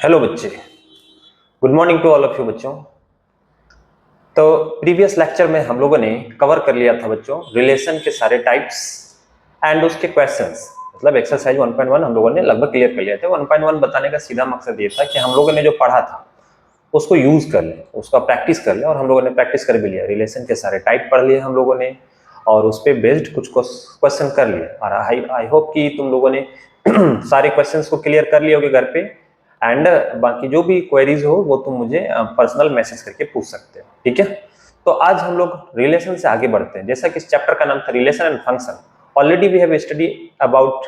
Hello बच्चे, good morning to all of you बच्चों। तो प्रीवियस लेक्चर में हम लोगों ने कवर कर लिया था बच्चों रिलेशन के सारे टाइप्स एंड उसके क्वेश्चंस। मतलब एक्सरसाइज 1.1 हम लोगों ने लगभग क्लियर कर लिया था। 1.1 बताने का सीधा मकसद ये था कि हम लोगों ने जो पढ़ा था उसको यूज कर लें, उसका प्रैक्टिस कर लें, और हम लोगों ने प्रैक्टिस कर भी लिया। रिलेशन के सारे टाइप पढ़ लिए हम लोगों ने और उस पर बेस्ड कुछ क्वेश्चन कर लिए। और आई होप कि तुम लोगों ने सारे क्वेश्चंस को क्लियर कर लिए होगे घर पे। एंड बाकी जो भी क्वेरीज हो वो तुम मुझे पर्सनल मैसेज करके पूछ सकते हो, ठीक है। तो आज हम लोग रिलेशन से आगे बढ़ते हैं। जैसा कि इस चैप्टर का नाम था relation and function. Already we have study about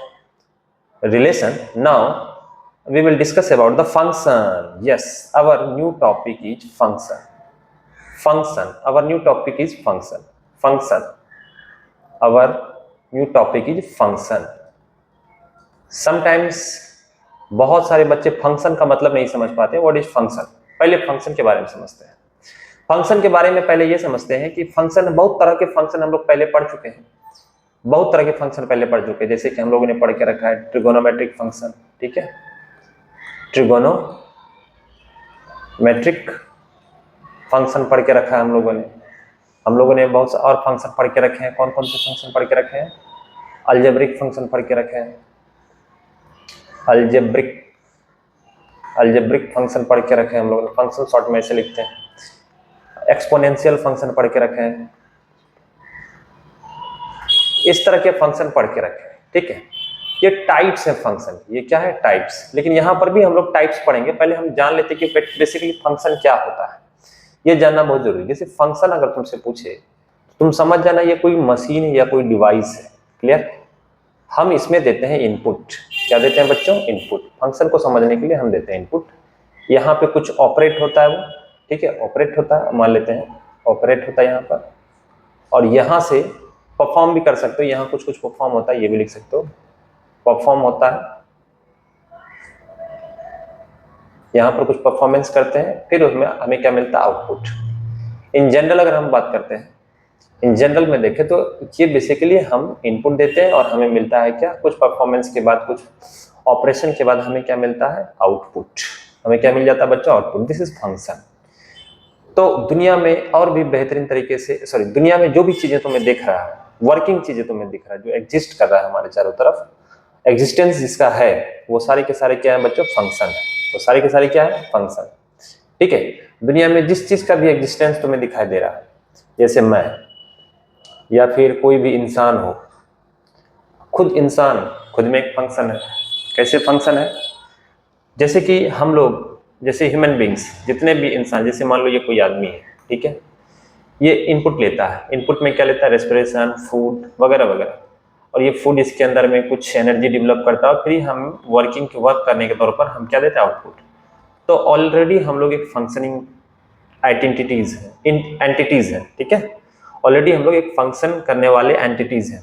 relation. Now we will discuss about the function. Yes, our new topic is function. Function, our new topic is function. Function, our new topic is function. Sometimes बहुत सारे बच्चे function का मतलब नहीं समझ पाते। What is function? पहले function के बारे में समझते हैं। फंक्शन के बारे में पहले ये समझते हैं कि फंक्शन, बहुत तरह के फंक्शन हम लोग पहले पढ़ चुके हैं। बहुत तरह के फंक्शन पहले पढ़ चुके हैं। जैसे कि हम लोगों ने पढ़ के रखा है ट्रिगोनोमेट्रिक फंक्शन, ठीक है। ट्रिगोनोमेट्रिक फंक्शन पढ़ के रखा है हम लोगों ने बहुत से और फंक्शन पढ़ के रखे हैं। कौन कौन से फंक्शन पढ़ के रखे हैं? अलजेब्रिक फंक्शन पढ़ के रखे हैं। अलजेब्रिक फंक्शन पढ़ के रखे हैं हम लोगों ने। फंक्शन शॉर्ट में ऐसे लिखते हैं। एक्सपोनेंशियल फंक्शन पढ़ के रखे हैं। इस तरह के फंक्शन पढ़ के रखे हैं, ठीक है। ये टाइप्स है फंक्शन। ये क्या है? टाइप्स। लेकिन यहाँ पर भी हम लोग टाइप्स पढ़ेंगे। पहले हम जान लेते हैं कि बेसिकली फंक्शन क्या होता है। ये जानना बहुत जरूरी है। जैसे फंक्शन अगर तुमसे पूछे तुम समझ जाना ये कोई मशीन या कोई डिवाइस है। क्लियर? हम इसमें देते हैं इनपुट। क्या देते हैं बच्चों? इनपुट। फंक्शन को समझने के लिए हम देते हैं इनपुट। यहाँ पे कुछ ऑपरेट होता है वो, ठीक है। ऑपरेट होता है, मान लेते हैं ऑपरेट होता है यहाँ पर। और यहाँ से परफॉर्म भी कर सकते हो। यहाँ कुछ कुछ परफॉर्म होता है, ये भी लिख सकते हो। परफॉर्म होता है, यहाँ पर कुछ परफॉर्मेंस करते हैं, फिर उसमें हमें क्या मिलता है? आउटपुट। इन जनरल अगर हम बात करते हैं, इन जनरल में देखें तो ये बेसिकली हम इनपुट देते हैं और हमें मिलता है क्या? कुछ परफॉर्मेंस के बाद, कुछ ऑपरेशन के बाद हमें क्या मिलता है? आउटपुट। हमें क्या मिल जाता है बच्चों? आउटपुट। This is function. तो दुनिया में और भी बेहतरीन तरीके से, दुनिया में जो भी चीजें तुम्हें दिख रहा है, वर्किंग चीजें तुम्हें दिख रहा है, जो एग्जिस्ट कर रहा है हमारे चारों तरफ, एग्जिस्टेंस जिसका है, वो सारे के सारे क्या है बच्चों? फंक्शन है। वो सारे के सारे क्या है? फंक्शन, ठीक है। दुनिया में जिस चीज का भी एग्जिस्टेंस तुम्हें दिखाई दे रहा है, जैसे मैं या फिर कोई भी इंसान हो, खुद इंसान खुद में एक फंक्शन है। कैसे फंक्शन है? जैसे कि हम लोग, जैसे ह्यूमन बींग्स, जितने भी इंसान, जैसे मान लो ये कोई आदमी है, ठीक है। ये इनपुट लेता है। इनपुट में क्या लेता है? रेस्पिरेशन, फूड वगैरह वगैरह। और ये फूड इसके अंदर में कुछ एनर्जी डेवलप करता है और फिर हम वर्क करने के तौर पर हम क्या देते हैं? आउटपुट। तो ऑलरेडी हम लोग एक फंक्शनिंग एंटिटीज है, ठीक है। ऑलरेडी हम लोग एक फंक्शन करने वाले एंटिटीज हैं।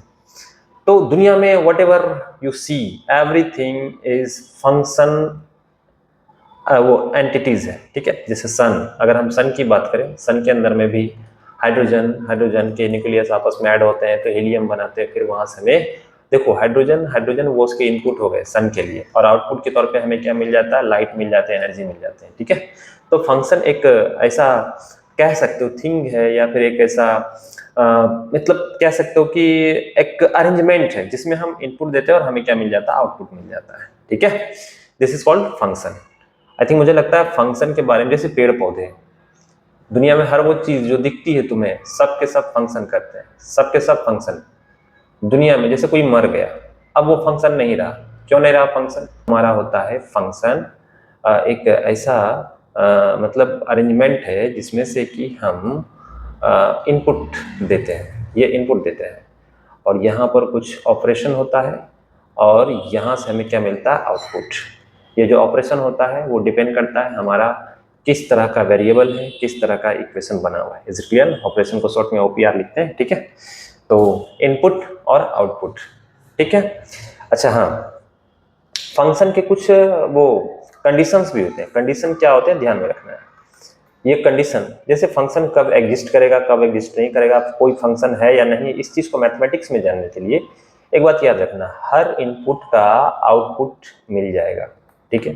तो दुनिया में whatever you see, everything is function, वो एंटिटीज है, ठीक है। जैसे सन, अगर हम सन की बात करें, सन के अंदर में भी हाइड्रोजन के न्यूक्लियस आपस में ऐड होते हैं तो हीलियम बनाते हैं। फिर वहां से हमें देखो हाइड्रोजन वो उसके इनपुट हो गए सन के लिए, और आउटपुट के तौर पे हमें क्या मिल जाता है? लाइट मिल जाते हैं, एनर्जी मिल जाते हैं, ठीक है। तो फंक्शन एक ऐसा कह सकते हो थिंग है, या फिर एक ऐसा मतलब कह सकते हो कि एक अरेंजमेंट है जिसमें हम इनपुट देते हैं और हमें क्या मिल जाता है? आउटपुट मिल जाता है, ठीक है। This is called function. I think, मुझे लगता है फंक्शन के बारे में, जैसे पेड़ पौधे, दुनिया में हर वो चीज जो दिखती है तुम्हें, सब के सब फंक्शन करते हैं। सब के सब फंक्शन दुनिया में। जैसे कोई मर गया, अब वो फंक्शन नहीं रहा। क्यों नहीं रहा फंक्शन? हमारा होता है फंक्शन एक ऐसा मतलब अरेंजमेंट है जिसमें से कि हम इनपुट देते हैं। ये इनपुट देते हैं और यहाँ पर कुछ ऑपरेशन होता है और यहाँ से हमें क्या मिलता है? आउटपुट। ये जो ऑपरेशन होता है वो डिपेंड करता है हमारा किस तरह का वेरिएबल है, किस तरह का इक्वेशन बना हुआ है। Is it clear? ऑपरेशन को शॉर्ट में ओपीआर लिखते हैं, ठीक है। तो इनपुट और आउटपुट, ठीक है। अच्छा, हाँ, फंक्शन के कुछ वो कंडीशंस भी होते हैं। कंडीशन क्या होते हैं, ध्यान में रखना है। ये कंडीशन, जैसे फंक्शन कब एग्जिस्ट करेगा, कब एग्जिस्ट नहीं करेगा, कोई फंक्शन है या नहीं, इस चीज को मैथमेटिक्स में जानने के लिए एक बात याद रखना, हर इनपुट का आउटपुट मिल जाएगा, ठीक है।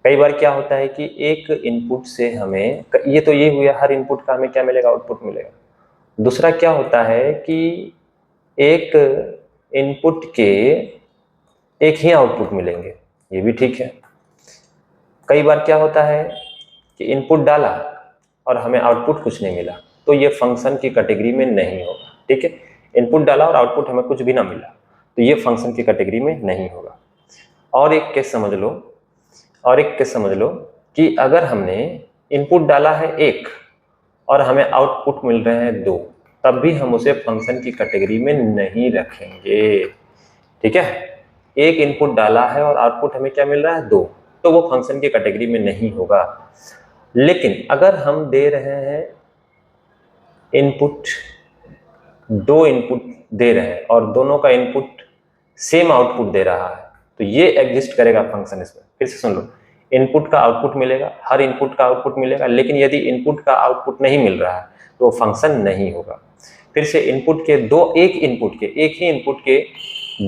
कई बार क्या होता है कि एक इनपुट से हमें, ये तो ये हुआ हर इनपुट का हमें क्या मिलेगा, आउटपुट मिलेगा। दूसरा क्या होता है कि एक इनपुट के एक ही आउटपुट मिलेंगे, ये भी ठीक है। कई बार क्या होता है कि इनपुट डाला और हमें आउटपुट कुछ नहीं मिला, तो ये फंक्शन की कैटेगरी में नहीं होगा। ठीक है, इनपुट डाला और आउटपुट हमें कुछ भी ना मिला, तो ये फंक्शन की कैटेगरी में नहीं होगा। और एक केस समझ लो, कि अगर हमने इनपुट डाला है 1 और हमें आउटपुट मिल रहे हैं 2, तब भी हम उसे फंक्शन की कैटेगरी में नहीं रखेंगे। ठीक है, एक इनपुट डाला है और आउटपुट हमें क्या मिल रहा है, 2, तो वो फंक्शन की कैटेगरी में नहीं होगा। लेकिन अगर हम दे रहे हैं इनपुट, 2 इनपुट दे रहे हैं और दोनों का इनपुट सेम आउटपुट दे रहा है, तो ये एग्जिस्ट करेगा फंक्शन। इसमें फिर से सुन लो, इनपुट का आउटपुट मिलेगा, हर इनपुट का आउटपुट मिलेगा, लेकिन यदि इनपुट का आउटपुट नहीं मिल रहा है तो वो फंक्शन नहीं होगा। फिर से इनपुट के एक ही इनपुट के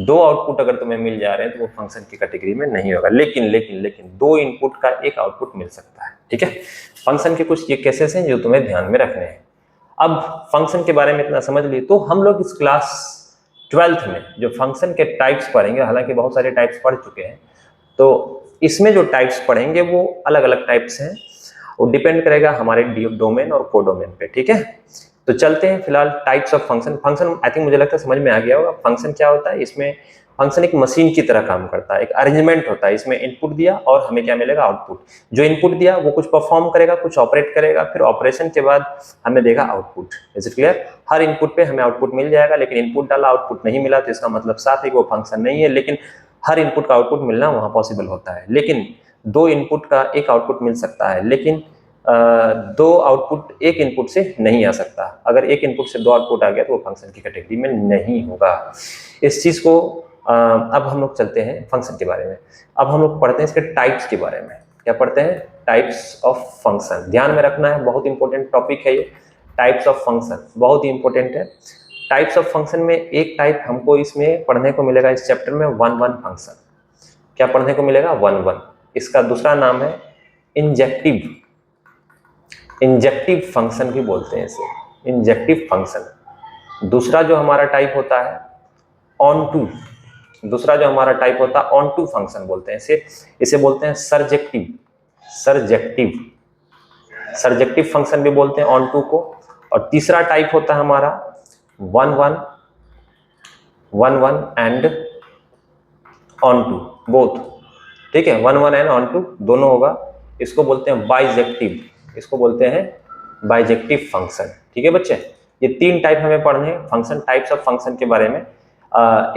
2 आउटपुट अगर तुम्हें मिल जा रहे हैं तो वो फंक्शन की कैटेगरी में नहीं होगा। लेकिन 2 इनपुट का एक आउटपुट मिल सकता है। ठीक है, फंक्शन के कुछ ये केसेस हैं जो तुम्हें ध्यान में रखने हैं। अब फंक्शन के बारे में इतना समझ लिए, तो हम लोग इस क्लास 12th में जो फंक्शन के टाइप्स पढ़ेंगे, हालांकि बहुत सारे टाइप्स पढ़ चुके हैं, तो इसमें जो टाइप्स पढ़ेंगे वो अलग अलग टाइप्स हैं, वो डिपेंड करेगा हमारे डोमेन और कोडोमेन पे। ठीक है, तो चलते हैं फिलहाल types of function I think मुझे लगता है समझ में आ गया होगा। फंक्शन क्या होता है, इसमें फंक्शन एक मशीन की तरह काम करता है, एक अरेंजमेंट होता है। इसमें इनपुट दिया और हमें क्या मिलेगा, आउटपुट। जो इनपुट दिया वो कुछ परफॉर्म करेगा, कुछ ऑपरेट करेगा, फिर ऑपरेशन के बाद हमें देगा output. Is it clear? Her input पे हमें आउटपुट मिल जाएगा, लेकिन इनपुट डाला आउटपुट नहीं मिला तो इसका मतलब साफ है कि वो फंक्शन नहीं है। लेकिन हर इनपुट का आउटपुट मिलना वहां पॉसिबल होता है। लेकिन 2 इनपुट का एक आउटपुट मिल सकता है, लेकिन 2 आउटपुट एक इनपुट से नहीं आ सकता। अगर एक इनपुट से 2 आउटपुट आ गया तो वो फंक्शन की कैटेगरी में नहीं होगा। इस चीज को अब हम लोग चलते हैं फंक्शन के बारे में। अब हम लोग पढ़ते हैं इसके टाइप्स के बारे में। क्या पढ़ते हैं? Types of function. ध्यान में रखना है, बहुत इंपॉर्टेंट टॉपिक है ये। टाइप्स ऑफ फंक्शन बहुत ही इंपॉर्टेंट है। टाइप्स ऑफ फंक्शन में एक टाइप हमको इसमें पढ़ने को मिलेगा इस चैप्टर में, 1-1 फंक्शन। क्या पढ़ने को मिलेगा? 1-1। इसका दूसरा नाम है इंजेक्टिव फंक्शन भी बोलते हैं इसे, इंजेक्टिव फंक्शन। दूसरा जो हमारा टाइप होता है ऑन टू फंक्शन बोलते हैं इसे बोलते हैं सरजेक्टिव फंक्शन भी बोलते हैं ऑन टू को। और तीसरा टाइप होता है हमारा 1-1 एंड ऑन टू बोथ। ठीक है, 1-1 एंड ऑन टू दोनों होगा। इसको बोलते हैं बाइजेक्टिव फंक्शन। ठीक है बच्चे, ये 3 टाइप हमें पढ़ने हैं फंक्शन, टाइप्स ऑफ फंक्शन के बारे में।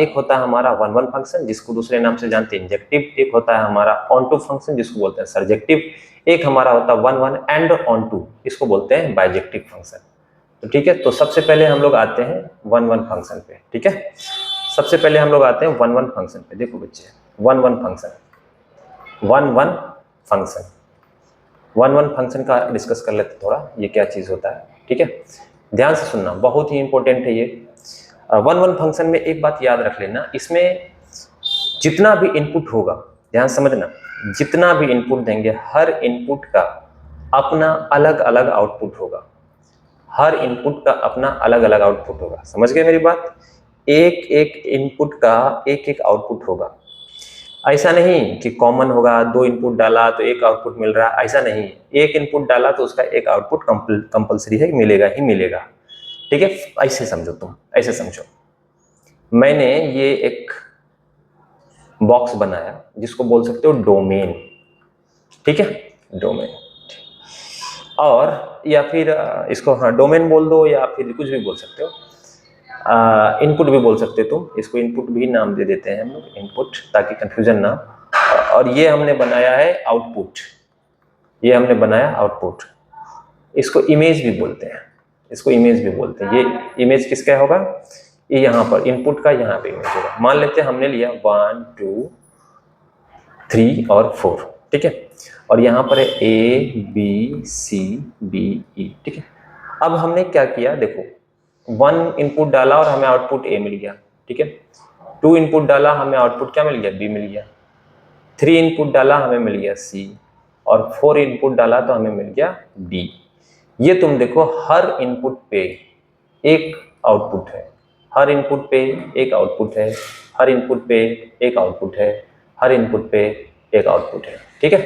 एक होता है हमारा 1-1 फंक्शन जिसको दूसरे नाम से जानते हैं इंजेक्टिव, एक होता है हमारा ऑन टू फंक्शन जिसको बोलते हैं सरजेक्टिव, एक हमारा होता है 1-1 एंड ऑन टू, इसको बोलते हैं बाइजेक्टिव फंक्शन। तो ठीक है, तो सबसे पहले हम लोग आते हैं 1-1 फंक्शन पे। ठीक है, सबसे पहले हम लोग आते हैं 1-1 फंक्शन पे। देखो बच्चे, 1-1 फंक्शन का डिस्कस कर लेते थोड़ा, ये क्या चीज होता है। ठीक है, ध्यान से सुनना, बहुत ही इंपॉर्टेंट है ये। 1-1 फंक्शन में एक बात याद रख लेना, इसमें जितना भी इनपुट होगा, ध्यान समझना, जितना भी इनपुट देंगे हर इनपुट का अपना अलग अलग आउटपुट होगा। समझ गए मेरी बात? एक एक इनपुट का एक एक आउटपुट होगा। ऐसा नहीं कि कॉमन होगा, 2 इनपुट डाला तो एक आउटपुट मिल रहा, ऐसा नहीं। एक इनपुट डाला तो उसका एक आउटपुट कंपल्सरी है, मिलेगा ही मिलेगा। ठीक है, ऐसे समझो। मैंने ये एक बॉक्स बनाया जिसको बोल सकते हो डोमेन। ठीक है, डोमेन, और या फिर इसको डोमेन बोल दो, या फिर कुछ भी बोल सकते हो। इनपुट भी बोल सकते हो तुम, इसको इनपुट भी नाम दे देते हैं हम लोग, इनपुट, ताकि कंफ्यूजन ना। और ये हमने बनाया है आउटपुट, इसको इमेज भी बोलते हैं, ये इमेज किसका होगा? ये यहाँ पर इनपुट का यहाँ पे इमेज होगा। मान लेते हैं हमने लिया 1, 2, 3 और 4। ठीक है, और यहाँ पर है ABCDE। ठीक है, अब हमने क्या किया, देखो 1 इनपुट डाला और हमें आउटपुट A मिल गया। ठीक है, 2 इनपुट डाला, हमें आउटपुट क्या मिल गया? B मिल गया। 3 इनपुट डाला, हमें मिल गया C। और 4 इनपुट डाला तो हमें मिल गया डी। ये तुम देखो हर इनपुट पे एक आउटपुट है, हर इनपुट पे एक आउटपुट है, हर इनपुट पे एक आउटपुट है, हर इनपुट पे एक आउटपुट है। ठीक है,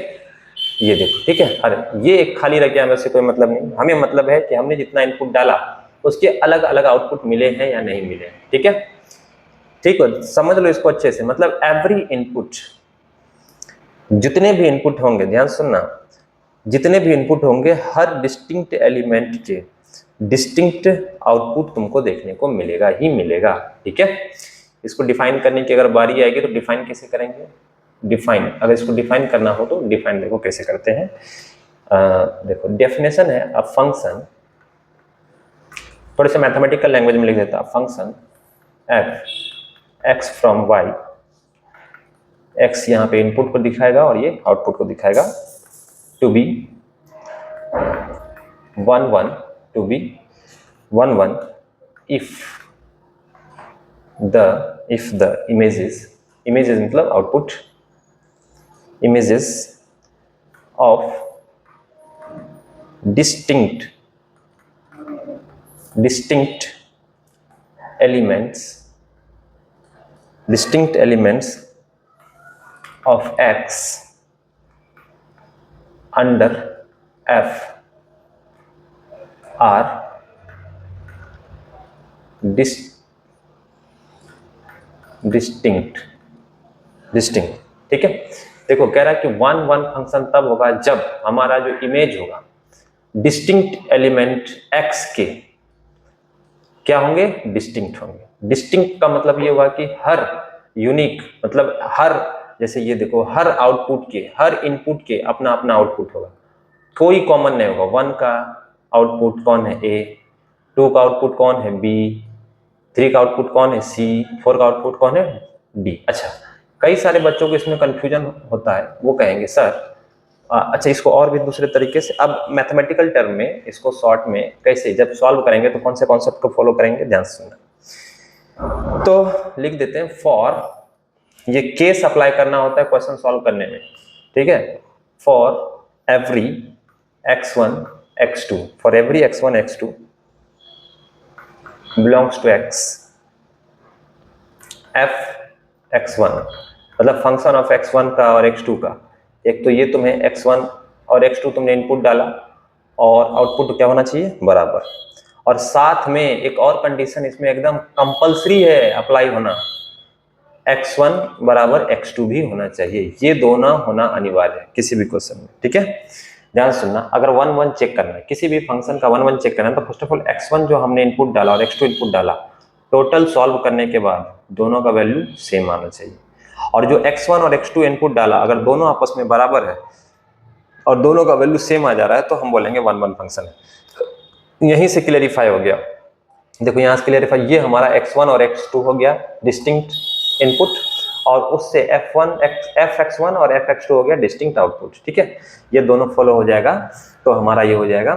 ये देखो, ठीक है, हर ये एक खाली रह गया, हमें उससे कोई मतलब नहीं। हमें मतलब है कि हमने जितना इनपुट डाला उसके अलग अलग आउटपुट मिले हैं या नहीं मिले। ठीक है, ठीक है, समझ लो इसको अच्छे से। मतलब एवरी इनपुट, जितने भी इनपुट होंगे, ध्यान सुनना, जितने भी इनपुट होंगे हर डिस्टिंक्ट एलिमेंट के डिस्टिंक्ट आउटपुट तुमको देखने को मिलेगा ही मिलेगा। ठीक है, इसको डिफाइन करने की अगर बारी आएगी तो डिफाइन कैसे करेंगे? डिफाइन, अगर इसको डिफाइन करना हो तो डिफाइन देखो कैसे करते हैं। देखो डेफिनेशन है अ फंक्शन, थोड़े से मैथमेटिकल लैंग्वेज में लिख देता, function f x from y, x यहाँ पे इनपुट को दिखाएगा और ये आउटपुट को दिखाएगा, to be 1 1, to be 1 1 if the images मतलब output, images of distinct elements of x under f are distinct। ठीक है, देखो कह रहा है कि 1 1 फंक्शन तब होगा जब हमारा जो इमेज होगा डिस्टिंक्ट एलिमेंट x के क्या होंगे? डिस्टिंक्ट होंगे। डिस्टिंक्ट का मतलब ये हुआ कि हर यूनिक, मतलब हर, जैसे ये देखो हर आउटपुट के, हर इनपुट के अपना अपना आउटपुट होगा, कोई कॉमन नहीं होगा। 1 का आउटपुट कौन है? A, 2 का आउटपुट कौन है? B, 3 का आउटपुट कौन है? C, 4 का आउटपुट कौन है? D। अच्छा, कई सारे बच्चों को इसमें कंफ्यूजन होता है, वो कहेंगे सर अच्छा इसको और भी दूसरे तरीके से, अब मैथमेटिकल टर्म में इसको शॉर्ट में कैसे जब सॉल्व करेंगे तो कौन से कॉन्सेप्ट को फॉलो करेंगे, ध्यान से सुनना। तो लिख देते हैं फॉर, ये केस अप्लाई करना होता है क्वेश्चन सॉल्व करने में। ठीक है, for every x1 x2, for every x1 x2 belongs to x, f x1 मतलब फंक्शन ऑफ x1 का और x2 का। एक तो ये तुम्हें x1 और x2 तुमने इनपुट डाला और आउटपुट क्या होना चाहिए? बराबर। और साथ में एक और कंडीशन इसमें एकदम कंपलसरी है अप्लाई होना, x1 बराबर x2 भी होना चाहिए। ये दोनों होना अनिवार्य है किसी भी क्वेश्चन में। ठीक है, ध्यान सुनना, अगर 1 1 चेक करना है, किसी भी फंक्शन का 1 1 चेक करना है तो फर्स्ट ऑफ ऑल x1 जो हमने इनपुट डाला और x2 इनपुट डाला, टोटल सॉल्व करने के बाद दोनों का वैल्यू सेम आना चाहिए। और जो x1 और x2 इनपुट डाला अगर दोनों आपस में बराबर है और दोनों का वैल्यू सेम आ जा रहा है तो हम बोलेंगे 1 1 फंक्शन है। यहीं से क्लियरिफाई हो गया। देखो यहाँ से क्लियरिफाई, ये हमारा x1 और x2 हो गया डिस्टिंक्ट इनपुट, और उससे fx1 और fx2 हो गया डिस्टिंक्ट आउटपुट। ठीक है, ये दोनों फॉलो हो जाएगा तो हमारा ये हो जाएगा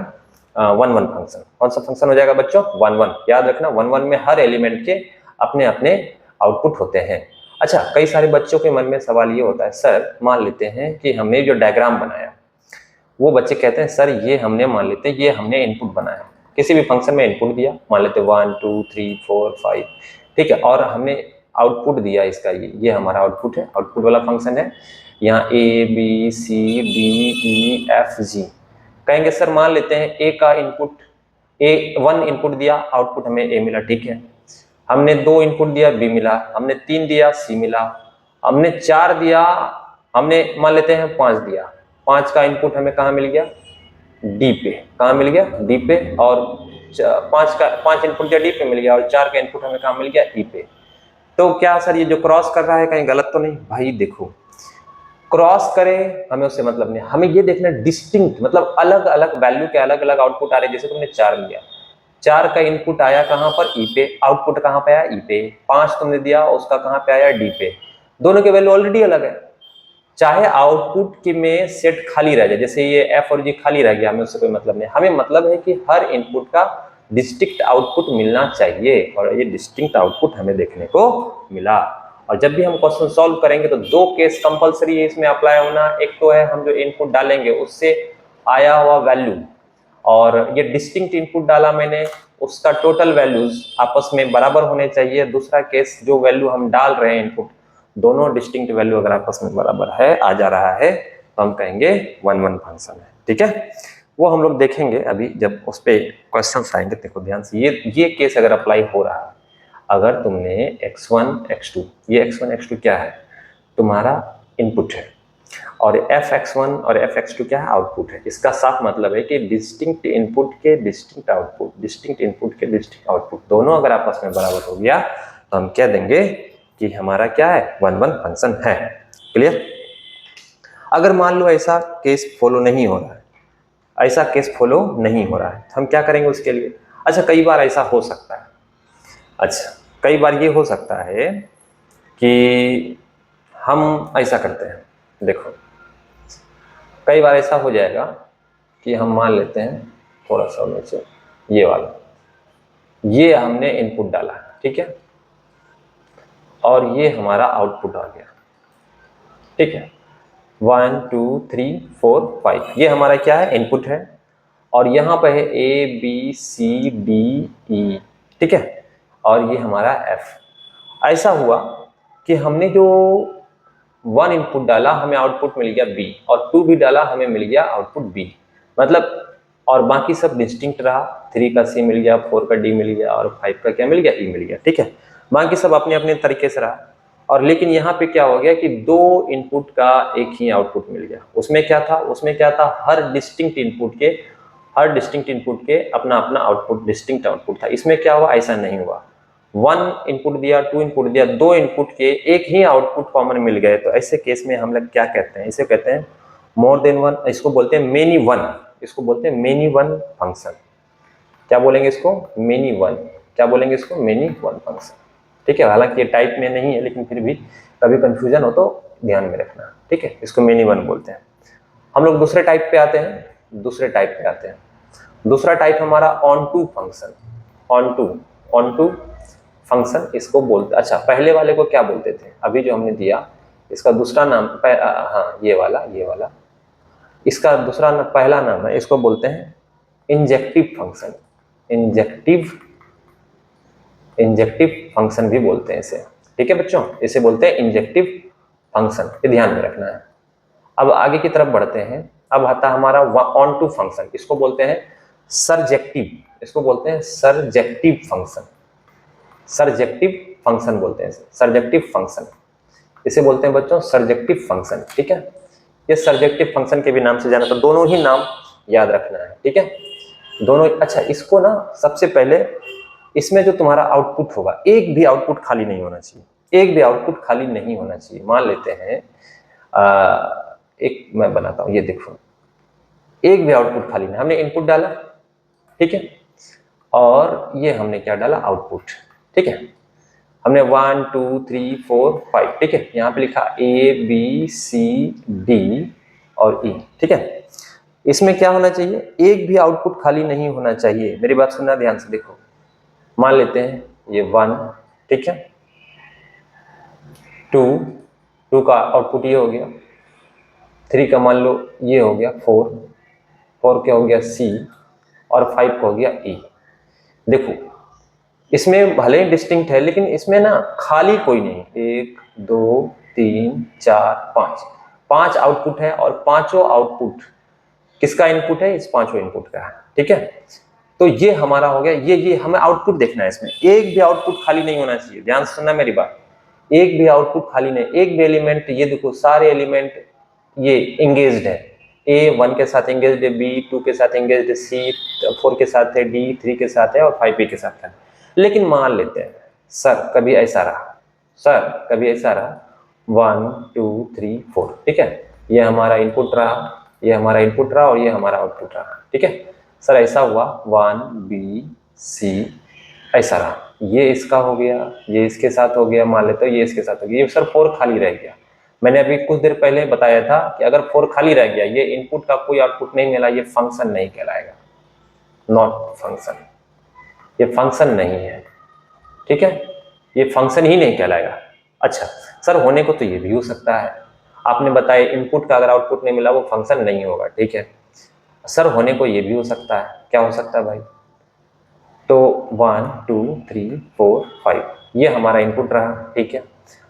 1 1 फंक्शन। कौन सा फंक्शन हो जाएगा बच्चों? 1 1। याद रखना 1 1 में हर एलिमेंट के अपने अपने आउटपुट होते हैं। अच्छा, कई सारे बच्चों के मन में सवाल ये होता है, सर मान लेते हैं कि हमने जो डायग्राम बनाया, वो बच्चे कहते हैं सर ये हमने मान लेते हैं ये हमने इनपुट बनाया, किसी भी फंक्शन में इनपुट दिया, मान लेते 1 2 3 4 5, ठीक है, और हमने आउटपुट दिया इसका, ये हमारा आउटपुट है, आउटपुट वाला फंक्शन है। यहाँ A B C D E F G। कहेंगे सर मान लेते हैं A का इनपुट, A1 इनपुट दिया, आउटपुट हमें A मिला, ठीक है। हमने 2 इनपुट दिया, B मिला। हमने 3 दिया, C मिला। हमने 4 दिया, हमने मान लेते हैं 5 दिया, 5 का इनपुट हमें कहाँ मिल गया? D पे। कहाँ मिल गया? D पे। और 5 इनपुट दिया D पे मिल गया, और 4 का इनपुट हमें कहाँ मिल गया? E पे। तो क्या सर ये जो क्रॉस कर रहा है कहीं गलत तो नहीं? भाई देखो, क्रॉस करे हमें उससे मतलब नहीं, हमें ये देखना डिस्टिंक्ट, मतलब अलग अलग वैल्यू के अलग अलग आउटपुट आ रहे हैं। जैसे तुमने 4 लिया, 4 का इनपुट आया कहाँ पर? ई पे, आउटपुट कहाँ पे आया? ई पे। 5 तुमने दिया, उसका कहाँ पे आया? डी पे। दोनों के वैल्यू ऑलरेडी अलग है, चाहे आउटपुट के में सेट खाली रह जाए, जैसे ये एफ और जी खाली रह गया, हमें उससे कोई मतलब नहीं। हमें मतलब है कि हर इनपुट का डिस्टिंक्ट आउटपुट मिलना चाहिए, और ये डिस्टिंक्ट आउटपुट हमें देखने को मिला। और जब भी हम क्वेश्चन सॉल्व करेंगे तो दो केस कंपलसरी है इसमें अप्लाई होना। एक तो है हम जो इनपुट डालेंगे उससे आया हुआ वैल्यू, और ये डिस्टिंक्ट इनपुट डाला मैंने, उसका टोटल वैल्यूज आपस में बराबर होने चाहिए। दूसरा केस, जो वैल्यू हम डाल रहे हैं इनपुट, दोनों डिस्टिंक्ट वैल्यू अगर आपस में बराबर है, आ जा रहा है, तो हम कहेंगे 1-1 फंक्शन है। ठीक है, वो हम लोग देखेंगे अभी जब उस पर क्वेश्चन आएंगे। देखो ध्यान से, ये केस अगर अप्लाई हो रहा है, अगर तुमने x1 x2, ये x1 x2 क्या है, तुम्हारा इनपुट है, और fx1 और fx2 क्या है, आउटपुट है। इसका साफ मतलब है कि डिस्टिंक्ट इनपुट के डिस्टिंक्ट आउटपुट, डिस्टिंक्ट इनपुट के डिस्टिंक्ट आउटपुट दोनों अगर आपस में बराबर हो गया तो हम क्या देंगे कि हमारा क्या है, 1-1 फंक्शन है। क्लियर? अगर मान लो ऐसा केस फॉलो नहीं हो रहा है, ऐसा केस फॉलो नहीं हो रहा है, तो हम क्या करेंगे उसके लिए? अच्छा, कई बार ऐसा हो सकता है, अच्छा कई बार ये हो सकता है कि हम ऐसा करते हैं, देखो कई बार ऐसा हो जाएगा कि हम मान लेते हैं थोड़ा सा नीचे, ये वाला, ये हमने इनपुट डाला, ठीक है, और ये हमारा आउटपुट आ गया। ठीक है, 1 2 3 4 5, ये हमारा क्या है, इनपुट है, और यहाँ पे है ABCDE, ठीक है, और ये हमारा F। ऐसा हुआ कि हमने जो 1 इनपुट डाला हमें आउटपुट मिल गया B, और 2 भी डाला हमें मिल गया आउटपुट B, मतलब, और बाकी सब डिस्टिंक्ट रहा। 3 का C मिल गया, 4 का D मिल गया, और 5 का क्या मिल गया, E मिल गया। ठीक है, बाकी सब अपने अपने तरीके से रहा। और लेकिन यहाँ पे क्या हो गया कि 2 इनपुट का एक ही आउटपुट मिल गया। उसमें क्या था, उसमें क्या था, हर डिस्टिंक्ट इनपुट के अपना अपना आउटपुट, डिस्टिंक्ट आउटपुट था। इसमें क्या हुआ, ऐसा नहीं हुआ। 1 इनपुट दिया, 2 इनपुट दिया, 2 इनपुट के एक ही आउटपुट कॉमन मिल गए, तो ऐसे केस में हम लोग क्या कहते हैं, इसे कहते हैं मोर देन वन, इसको बोलते हैं मेनी वन, इसको बोलते हैं मेनी वन फंक्शन। क्या बोलेंगे इसको, मेनी वन, क्या बोलेंगे इसको, मेनी वन फंक्शन। ठीक है, हालांकि ये टाइप में नहीं है, लेकिन फिर भी कभी कंफ्यूजन हो तो ध्यान में रखना। ठीक है, इसको मेनी वन बोलते हैं। हम लोग दूसरे टाइप पे आते हैं, दूसरा टाइप हमारा onto function, onto function इसको बोलते। अच्छा, पहले वाले को क्या बोलते थे, अभी जो हमने दिया इसका दूसरा नाम, हाँ ये वाला, इसका दूसरा पहला नाम है, इसको बोलते हैं इंजेक्टिव फंक्शन, इंजेक्टिव फंक्शन भी बोलते हैं इसे। ठीक है बच्चों, इसे बोलते हैं इंजेक्टिव फंक्शन, ये ध्यान में रखना है। अब आगे की तरफ बढ़ते हैं, अब आता है हमारा ऑन टू फंक्शन, इसको बोलते हैं सरजेक्टिव, इसको बोलते हैं सरजेक्टिव फंक्शन, बोलते हैं सरजेक्टिव फंक्शन, इसे बोलते हैं बच्चों सरजेक्टिव फंक्शन। ठीक है, ये सरजेक्टिव फंक्शन के भी नाम से जाना, तो दोनों ही नाम याद रखना है। ठीक है, दोनों। अच्छा, इसको ना सबसे पहले, इसमें जो तुम्हारा आउटपुट होगा, एक भी आउटपुट खाली नहीं होना चाहिए, मान लेते हैं एक मैं बनाता हूं, ये देखो, एक भी आउटपुट खाली नहीं, हमने इनपुट डाला, ठीक है, और ये हमने क्या डाला, आउटपुट। ठीक है, हमने 1 2 3 4 5, ठीक है, यहाँ पे लिखा ABCD और E। ठीक है, इसमें क्या होना चाहिए, एक भी आउटपुट खाली नहीं होना चाहिए। मेरी बात सुनना ध्यान से, देखो मान लेते हैं ये 1, ठीक है, 2 का आउटपुट ये हो गया, 3 का मान लो ये हो गया 4 क्या हो गया C, और 5 हो गया E। देखो इसमें भले ही डिस्टिंक्ट है, लेकिन इसमें ना खाली कोई नहीं, 1 2 3 4 5 आउटपुट है, और पांचों आउटपुट किसका इनपुट है, इस पांचों इनपुट का है। ठीक है, तो ये हमारा हो गया, ये हमें आउटपुट देखना है, इसमें एक भी आउटपुट खाली नहीं होना चाहिए। ध्यान से सुनना मेरी बात, एक भी आउटपुट खाली नहीं, एक भी एलिमेंट, ये देखो सारे एलिमेंट ये एंगेज्ड है, A 1 के साथ एंगेज्ड है, B 2 के साथ एंगेज्ड है, C 4 के साथ है, D 3 के साथ है, और 5 B के साथ है। लेकिन मान लेते हैं सर कभी ऐसा रहा 1 2 3 4, ठीक है, ये हमारा इनपुट रहा, और ये हमारा आउटपुट रहा। ठीक है सर, ऐसा हुआ 1 B C, ऐसा रहा, ये इसका हो गया, ये इसके साथ हो गया, मान लेते हो ये इसके साथ हो गया, ये सर 4 खाली रह गया। मैंने अभी कुछ देर पहले बताया था कि अगर 4 खाली रह गया, ये इनपुट का कोई आउटपुट नहीं मिला, ये फंक्शन नहीं कहलाएगा, नॉट फंक्शन, ये फंक्शन नहीं है। ठीक है, ये फंक्शन ही नहीं कहलाएगा। अच्छा सर, होने को तो ये भी हो सकता है, आपने बताया इनपुट का अगर आउटपुट नहीं मिला वो फंक्शन नहीं होगा, ठीक है। सर होने को ये भी हो सकता है, क्या हो सकता है भाई? तो 1 2 3 4 5 ये हमारा इनपुट रहा, ठीक है।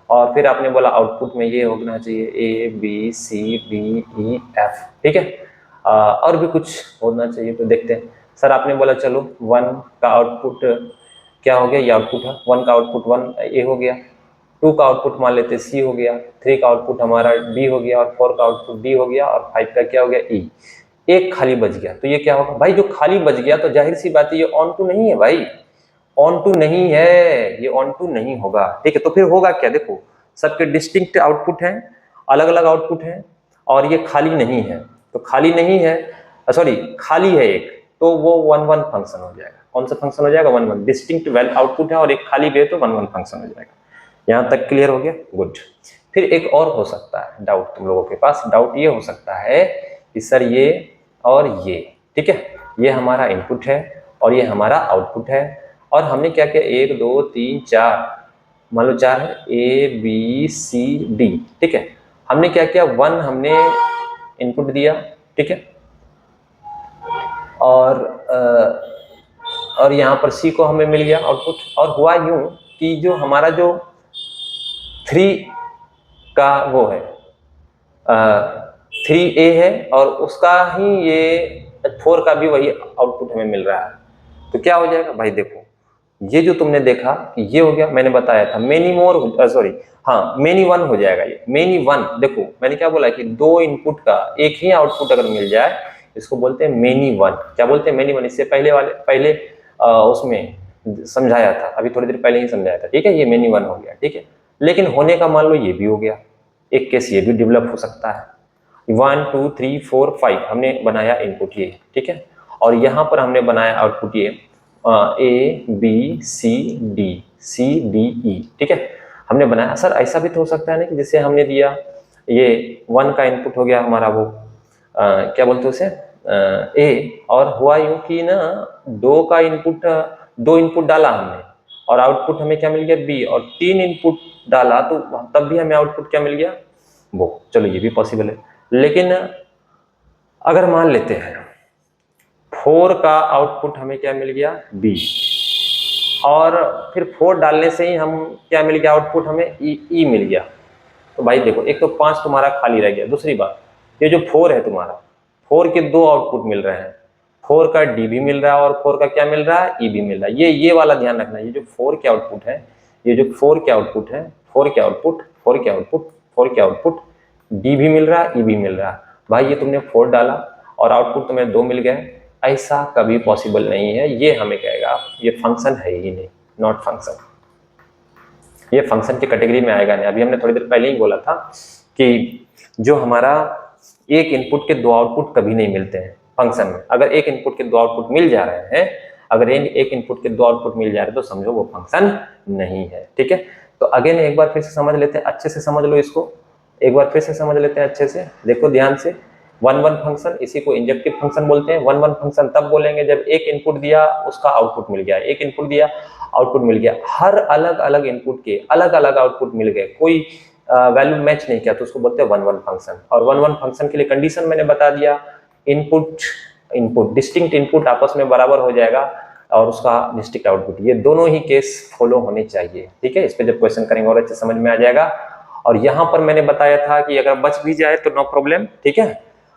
और फिर आपने बोला आउटपुट में ये होना चाहिए A B C D E F, ठीक है। और भी कुछ होना चाहिए, तो देखते हैं। सर आपने बोला चलो 1 का आउटपुट क्या हो गया, ये आउटपुट है, 1 का आउटपुट 1 ए हो गया, 2 का आउटपुट मान लेते सी हो गया, 3 का आउटपुट हमारा बी हो गया, और 4 का आउटपुट डी हो गया, और 5 का क्या हो गया, ई। एक खाली बच गया, तो ये क्या होगा भाई? जो खाली बच गया तो जाहिर सी बात है ये ऑन टू नहीं है भाई, ऑन टू नहीं है, ये ऑन टू नहीं होगा, ठीक है। तो फिर होगा क्या, देखो सबके डिस्टिंक्ट आउटपुट हैं, अलग अलग आउटपुट हैं, और ये खाली नहीं है, तो खाली नहीं है, सॉरी खाली है एक, तो वो 1 1 फंक्शन हो जाएगा। कौन सा फंक्शन हो जाएगा? 1 1। डिस्टिंक्ट वेल आउटपुट है और एक खाली भी है, तो 1 1 फंक्शन हो जाएगा। यहाँ तक क्लियर हो गया? गुड। फिर एक और हो सकता है डाउट, तुम लोगों के पास डाउट ये हो सकता है कि सर ये और ये, ठीक है, ये हमारा इनपुट है और ये हमारा आउटपुट है, और हमने क्या किया, 1 2 3 4, मान लो 4 है, ए बी सी डी, ठीक है। हमने क्या किया, 1 हमने इनपुट दिया, ठीक है, और यहाँ पर सी को हमें मिल गया आउटपुट। और हुआ यूं कि जो हमारा जो 3 का वो है 3A है, और उसका ही ये 4 का भी वही आउटपुट हमें मिल रहा है, तो क्या हो जाएगा भाई? देखो ये जो तुमने देखा कि ये हो गया, मैंने बताया था मेनी मोर, सॉरी हाँ मेनी वन हो जाएगा, ये मेनी वन। देखो मैंने क्या बोला कि 2 इनपुट का एक ही आउटपुट अगर मिल जाए इसको बोलते हैं मेनी वन। क्या बोलते हैं? Many one. इससे पहले उसमें समझाया था, अभी थोड़ी देर पहले ही समझाया था, ठीक है। ये मेनी वन हो गया, ठीक है। लेकिन होने का मान लो ये भी हो गया, एक केस ये भी डेवलप हो सकता है। 1 2 3 4 5 हमने बनाया इनपुट ये, ठीक है, और यहाँ पर हमने बनाया आउटपुट ये ए बी सी डी ई, ठीक है, हमने बनाया। सर ऐसा भी तो हो सकता है ना कि जैसे हमने दिया ये 1 का इनपुट हो गया हमारा वो क्या बोलते हैं उसे ए, और हुआ यूं कि ना 2 इनपुट डाला हमने और आउटपुट हमें क्या मिल गया, बी, और 3 इनपुट डाला तो तब भी हमें आउटपुट क्या मिल गया, वो। चलो ये भी पॉसिबल है। लेकिन अगर मान लेते हैं 4 का आउटपुट हमें क्या मिल गया, बी, और फिर 4 डालने से ही हम क्या मिल गया आउटपुट, हमें ई मिल गया। तो भाई देखो, एक तो 5 तुम्हारा खाली रह गया, दूसरी बात ये जो 4 है तुम्हारा, 4 के 2 आउटपुट मिल रहे हैं, 4 का डी भी मिल रहा है और 4 का क्या मिल रहा है, ई भी मिल रहा है। ये वाला ध्यान रखना, ये जो 4 के आउटपुट है, ये जो 4 के आउटपुट है, 4 के आउटपुट 4 के आउटपुट 4 के आउटपुट, डी भी मिल रहा है, ई भी मिल रहा है। भाई ये तुमने 4 डाला और आउटपुट तुम्हें 2 मिल गए, ऐसा कभी पॉसिबल नहीं है। ये हमें कहेगा ये फंक्शन है ही नहीं, नॉट फंक्शन, ये फंक्शन की कैटेगरी में आएगा नहीं। अभी हमने थोड़ी देर पहले ही बोला था कि जो हमारा एक इनपुट के 2 आउटपुट कभी नहीं मिलते हैं फंक्शन में। अगर एक इनपुट के 2 आउटपुट मिल जा रहे हैं, अगर एक इनपुट के 2 आउटपुट मिल जा रहे हैं तो समझो वो फंक्शन नहीं है, ठीक है। तो अगेन एक बार फिर से समझ लेते हैं, अच्छे से समझ लो इसको, एक बार फिर से समझ लेते हैं अच्छे से। देखो ध्यान से, 1 1 फंक्शन, इसी को इंजेक्टिव फंक्शन बोलते हैं। 1 1 फंक्शन तब बोलेंगे जब एक इनपुट दिया उसका आउटपुट मिल गया, एक इनपुट दिया आउटपुट मिल गया, हर अलग अलग इनपुट के अलग अलग आउटपुट मिल गए, कोई वैल्यू मैच नहीं किया, तो उसको बोलते हैं 1 1 फंक्शन। और 1 1 फंक्शन के लिए कंडीशन मैंने बता दिया, इनपुट डिस्टिंक्ट इनपुट आपस में बराबर हो जाएगा और उसका डिस्टिंक्ट आउटपुट, ये दोनों ही केस फॉलो होने चाहिए, ठीक है। इस पे जब क्वेश्चन करेंगे और अच्छे समझ में आ जाएगा। और यहाँ पर मैंने बताया था कि अगर बच भी जाए तो नो प्रॉब्लम, ठीक है,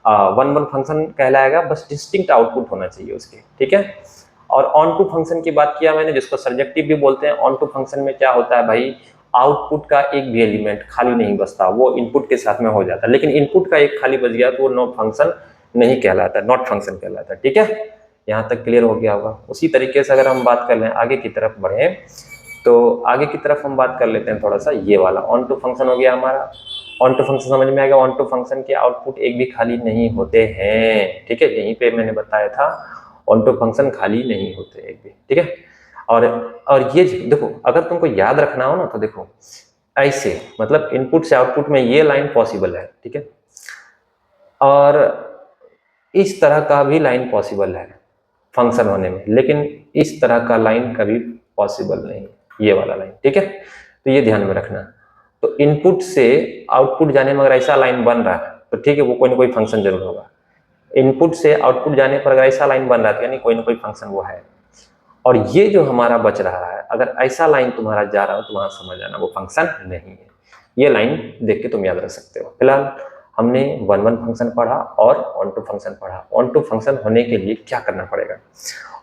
1 1 फंक्शन कहलाएगा, बस डिस्टिंक्ट आउटपुट होना चाहिए उसके, ठीक है। और ऑन टू फंक्शन की बात किया मैंने, जिसको सर्जेक्टिव भी बोलते हैं। ऑन टू फंक्शन में क्या होता है भाई, आउटपुट का एक भी एलिमेंट खाली नहीं बचता, वो इनपुट के साथ में हो जाता है। लेकिन इनपुट का एक खाली बच गया तो वो नो फंक्शन नहीं कहलाता, नॉट फंक्शन कहलाता, ठीक है। यहाँ तक क्लियर हो गया होगा। उसी तरीके से अगर हम बात कर लें, आगे की तरफ बढ़े, तो आगे की तरफ हम बात कर लेते हैं थोड़ा सा, ये वाला ऑन टू फंक्शन हो गया हमारा। ऑन टू फंक्शन समझ में आएगा, ऑन टू फंक्शन के आउटपुट एक भी खाली नहीं होते हैं, ठीक है। यहीं पे मैंने बताया था ऑन टू फंक्शन खाली नहीं होते एक भी, ठीक है। और ये देखो, अगर तुमको याद रखना हो ना तो देखो ऐसे, मतलब इनपुट से आउटपुट में ये लाइन पॉसिबल है, ठीक है, और इस तरह का भी लाइन पॉसिबल है फंक्शन होने में, लेकिन इस तरह का लाइन कभी पॉसिबल नहीं, ये वाला लाइन, ठीक है। तो ये ध्यान में रखना। तो इनपुट से आउटपुट जाने में अगर ऐसा लाइन बन रहा है तो ठीक है, वो कोई ना कोई फंक्शन जरूर होगा। इनपुट से आउटपुट जाने पर अगर ऐसा लाइन बन रहा है तो यानी कोई ना कोई फंक्शन वो है। और ये जो हमारा बच रहा है, अगर ऐसा लाइन तुम्हारा जा रहा हो तो वहां समझ जाना वो फंक्शन नहीं है। ये लाइन देख के तुम याद रख सकते हो। फिलहाल हमने वन वन फंक्शन पढ़ा और ऑन टू फंक्शन पढ़ा। ऑन टू फंक्शन होने के लिए क्या करना पड़ेगा?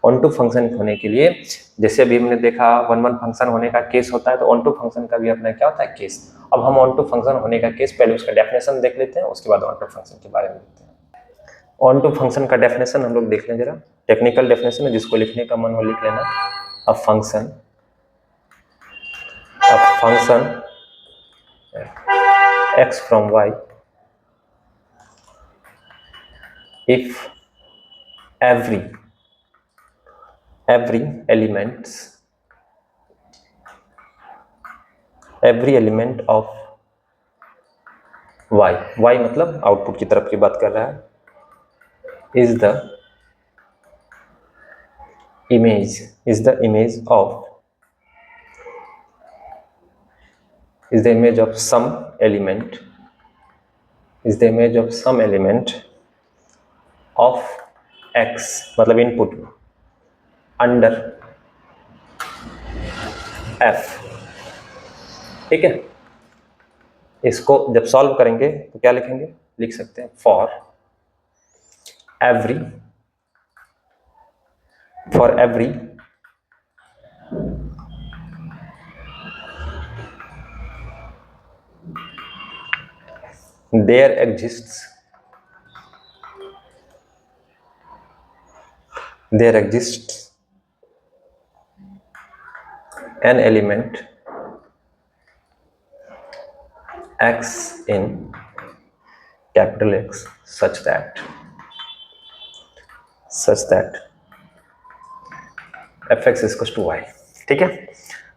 ऑन टू फंक्शन होने के लिए जैसे अभी हमने देखा वन वन फंक्शन होने का केस होता है, तो ऑन टू फंक्शन का भी अपना क्या होता है? केस। अब हम ऑन टू फंक्शन होने का केस पहले उसका डेफिनेशन देख लेते हैं, उसके बाद ऑन टू फंक्शन के बारे में देखते हैं। ऑन टू फंक्शन का डेफिनेशन हम लोग देख लें जरा। टेक्निकल डेफिनेशन है, जिसको लिखने का मन हो लिख लेना। A function x from y if every element of y मतलब आउटपुट की तरफ की बात कर रहा है, is the image of some element of x मतलब इनपुट अंडर f। ठीक है, इसको जब सॉल्व करेंगे तो क्या लिखेंगे? लिख सकते हैं for every there exists an element x in capital X such that fx is equals to y। ठीक है,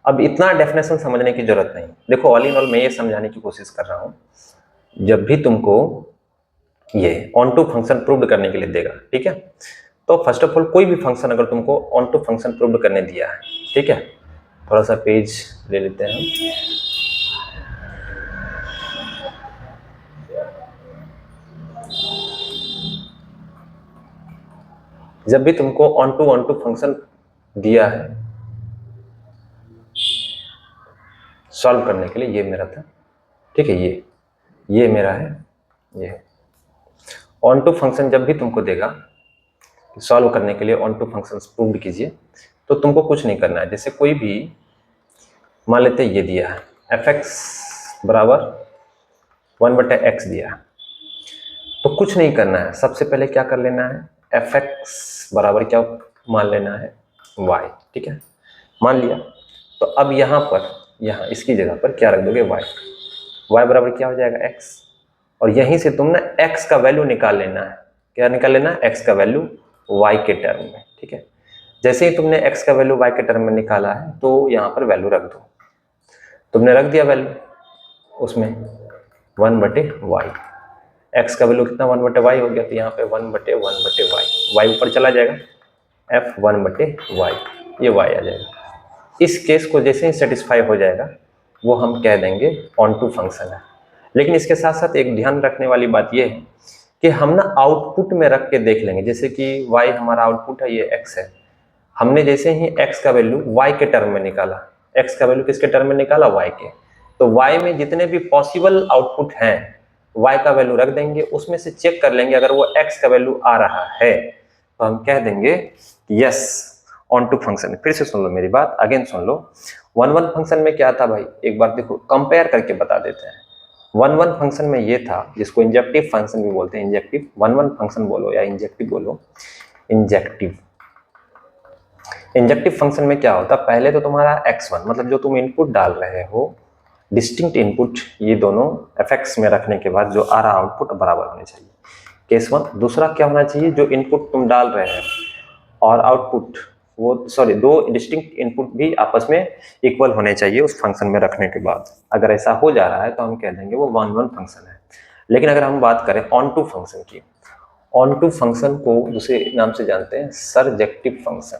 अब इतना डेफिनेशन समझने की जरूरत नहीं। देखो, ऑल इन ऑल मैं ये समझाने की कोशिश कर रहा हूं, जब भी तुमको ये ऑन टू फंक्शन प्रूव करने के लिए देगा, ठीक है, तो फर्स्ट ऑफ ऑल कोई भी फंक्शन अगर तुमको ऑन टू फंक्शन प्रूव करने दिया है, ठीक है, थोड़ा सा पेज ले लेते हैं हम। जब भी तुमको ऑन टू फंक्शन दिया है सॉल्व करने के लिए, ये मेरा था, ठीक है, ये मेरा है, ये ऑन टू फंक्शन जब भी तुमको देगा सॉल्व करने के लिए ऑन टू फंक्शन प्रूव कीजिए, तो तुमको कुछ नहीं करना है। जैसे कोई भी मान लेते ये दिया है fx बराबर 1/x दिया है, तो कुछ नहीं करना है। सबसे पहले क्या कर लेना है? fx बराबर क्या मान लेना है? y। ठीक है, मान लिया, तो अब यहाँ इसकी जगह पर क्या रख दोगे? y बराबर क्या हो जाएगा? x। और यहीं से तुमने x का वैल्यू निकाल लेना है। क्या निकाल लेना है? x का वैल्यू y के टर्म में। ठीक है, जैसे ही तुमने x का वैल्यू y के टर्म में निकाला है तो यहाँ पर वैल्यू रख दो। तुमने रख दिया वैल्यू, उसमें 1/y, x का वैल्यू कितना? 1/y हो गया, तो यहाँ पे 1/y, y ऊपर चला जाएगा, f 1/y, ये y आ जाएगा। इस केस को जैसे ही सेटिस्फाई हो जाएगा वो हम कह देंगे ऑन टू फंक्शन है। लेकिन इसके साथ साथ एक ध्यान रखने वाली बात ये है कि हम ना आउटपुट में रख के देख लेंगे। जैसे कि y हमारा आउटपुट है, ये x है, हमने जैसे ही x का वैल्यू y के टर्म में निकाला, x का वैल्यू किसके टर्म में निकाला? y के, तो y में जितने भी पॉसिबल आउटपुट हैं y का वैल्यू रख देंगे, उसमें से चेक कर लेंगे, अगर वो x का वैल्यू आ रहा है तो हम कह देंगे यस ऑन टू फंक्शन। फिर से सुन लो मेरी बात, अगेन सुन लो। 1/1 फंक्शन में क्या था भाई, एक बार देखो, कंपेयर करके बता देते हैं। 1/1 फंक्शन में ये था, जिसको इंजेक्टिव फंक्शन भी बोलते हैं, इंजेक्टिव 1/1 फंक्शन बोलो या इंजेक्टिव बोलो, इंजेक्टिव फंक्शन में क्या होता, पहले तो तुम्हारा x1 मतलब जो तुम इनपुट डाल रहे हो, डिस्टिंक्ट इनपुट, ये दोनों fx में रखने के बाद जो आ रहा आउटपुट बराबर होने चाहिए, केस 1। दूसरा क्या होना चाहिए, जो इनपुट तुम डाल रहे हैं और आउटपुट दो डिस्टिंक्ट इनपुट भी आपस में इक्वल होने चाहिए उस फंक्शन में रखने के बाद। अगर ऐसा हो जा रहा है तो हम कह देंगे वो 1/1 फंक्शन है। लेकिन अगर हम बात करें ऑन टू फंक्शन की, ऑन टू फंक्शन को दूसरे नाम से जानते हैं सर्जेक्टिव फंक्शन।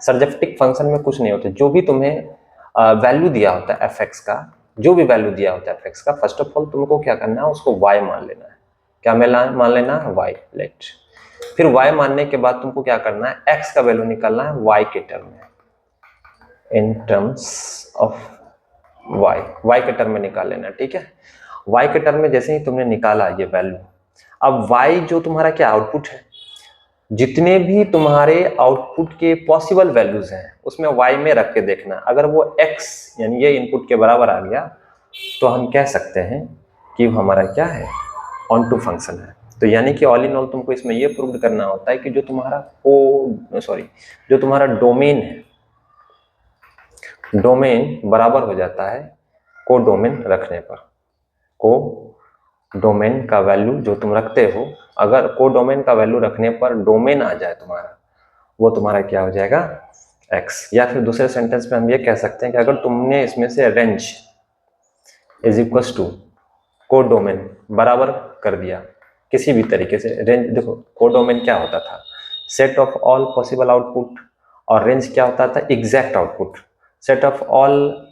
सर्जेक्टिव फंक्शन में कुछ नहीं होता, जो भी तुम्हें वैल्यू दिया होता है एफ एक्स का, जो भी वैल्यू दिया होता है एफ एक्स का, फर्स्ट ऑफ ऑल तुमको क्या करना है, उसको y मान लेना है। क्या मान लेना है? y। लेट, फिर y मानने के बाद तुमको क्या करना है, x का वैल्यू निकालना है y के टर्म में, इन टर्म्स ऑफ y के टर्म में निकाल लेना, ठीक है। y के टर्म में जैसे ही तुमने निकाला ये वैल्यू, अब y जो तुम्हारा क्या आउटपुट है, जितने भी तुम्हारे आउटपुट के पॉसिबल वैल्यूज हैं उसमें y में रख के देखना, अगर वो x यानी ये इनपुट के बराबर आ गया तो हम कह सकते हैं कि वो हमारा क्या है, ऑन टू फंक्शन है। तो यानी कि ऑल इन ऑल तुमको इसमें ये प्रूव करना होता है कि जो तुम्हारा डोमेन है, डोमेन बराबर हो जाता है को डोमेन रखने पर। को डोमेन का वैल्यू जो तुम रखते हो, अगर को डोमेन का वैल्यू रखने पर डोमेन आ जाए तुम्हारा, वो तुम्हारा क्या हो जाएगा, x। या फिर दूसरे सेंटेंस में हम ये कह सकते हैं कि अगर तुमने इसमें से रेंज इज इक्वल टू को डोमेन बराबर कर दिया किसी भी तरीके से, रेंज देखो को डोमेन क्या होता था, set of all possible output, और रेंज क्या होता था, exact output. Set of all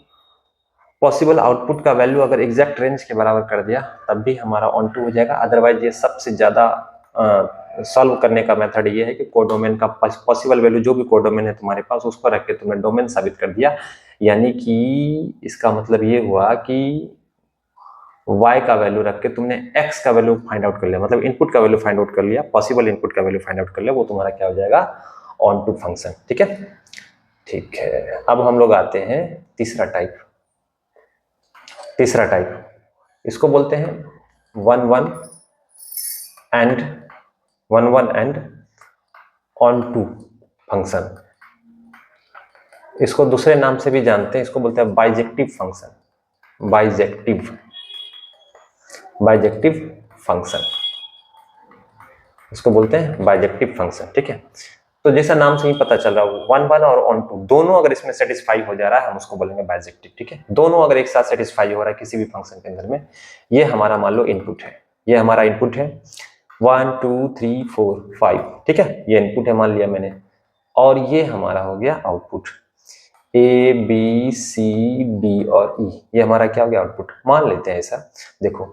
possible output का वैल्यू अगर एग्जैक्ट रेंज के बराबर कर दिया तब भी हमारा ऑन टू हो जाएगा। अदरवाइज ये सबसे ज्यादा सॉल्व करने का मेथड ये है कि कोडोमेन का पॉसिबल वैल्यू जो भी कोडोमेन है तुम्हारे पास उसको रख के तुमने डोमेन साबित कर दिया। यानी कि इसका मतलब ये हुआ कि y का वैल्यू रख के तुमने x का वैल्यू फाइंड आउट कर लिया, मतलब इनपुट का वैल्यू फाइंड आउट कर लिया, पॉसिबल इनपुट का वैल्यू फाइंड आउट कर लिया, वो तुम्हारा क्या हो जाएगा, ऑन टू फंक्शन। ठीक है, ठीक है। अब हम लोग आते हैं तीसरा टाइप। तीसरा टाइप इसको बोलते हैं 1 1 एंड ऑन टू फंक्शन। इसको दूसरे नाम से भी जानते हैं, इसको बोलते हैं बाइजेक्टिव फंक्शन। बाइजेक्टिव फंक्शन इसको बोलते हैं बाइजेक्टिव फंक्शन। ठीक है, तो जैसा नाम से ही पता चल रहा है 1 और ऑन टू दोनों अगर इसमें सेटिस्फाई हो जा रहा है हम उसको बोलेंगे बाइजेक्टिव। ठीक है, दोनों अगर एक साथ सेटिस्फाई हो रहा है किसी भी फंक्शन के अंदर में, ये हमारा मान लो इनपुट है, ये हमारा इनपुट है 1 2 3 4 5। ठीक है, ये इनपुट है मान लिया मैंने, और ये हमारा हो गया output A B C D और E, ये हमारा क्या हो गया आउटपुट। मान लेते हैं ऐसा, देखो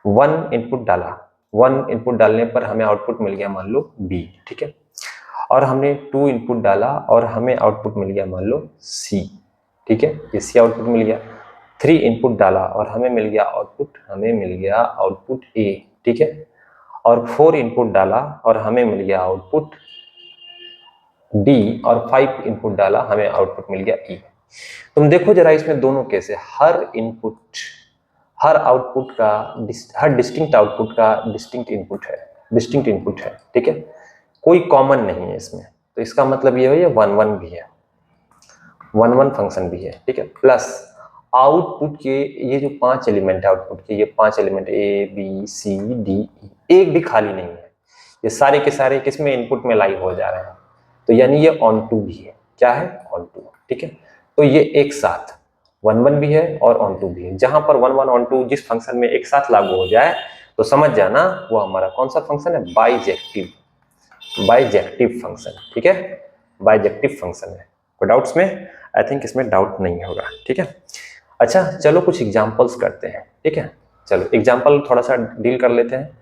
1 इनपुट डाला, 1 इनपुट डालने पर हमें आउटपुट मिल गया मान लो B। ठीक है, और हमने 2 इनपुट डाला और हमें आउटपुट मिल गया मान लो C। ठीक है, ये C आउटपुट मिल गया। 3 इनपुट डाला और हमें मिल गया आउटपुट A। ठीक है, और 4 इनपुट डाला और हमें मिल गया आउटपुट D, और 5 इनपुट डाला हमें आउटपुट मिल गया E। तुम देखो जरा इसमें दोनों कैसे, हर डिस्टिंक्ट आउटपुट का डिस्टिंक्ट इनपुट है। ठीक है, कोई कॉमन नहीं है इसमें, तो इसका मतलब ये है ये 1 भी है, 1 फंक्शन भी है। ठीक है, प्लस आउटपुट के ये जो 5 एलिमेंट है आउटपुट के, ये 5 element A B C D E, एक भी खाली नहीं है, ये सारे के सारे किसमें इनपुट में लाइव हो जा रहे हैं, तो यानी ये ऑन टू भी है। क्या है, ऑन टू। ठीक है, तो ये एक साथ 1 भी है और ऑन टू भी है। जहां पर 1 ऑन टू जिस फंक्शन में एक साथ लागू हो जाए तो समझ जाना वो हमारा कौन सा फंक्शन है, बाइजेक्टिव फंक्शन। ठीक है, बाइजेक्टिव फंक्शन है। कोई डाउट्स में? आई थिंक इसमें डाउट नहीं होगा। ठीक है, अच्छा चलो कुछ एग्जांपल्स करते हैं। ठीक है, चलो एग्जांपल थोड़ा सा डील कर लेते हैं।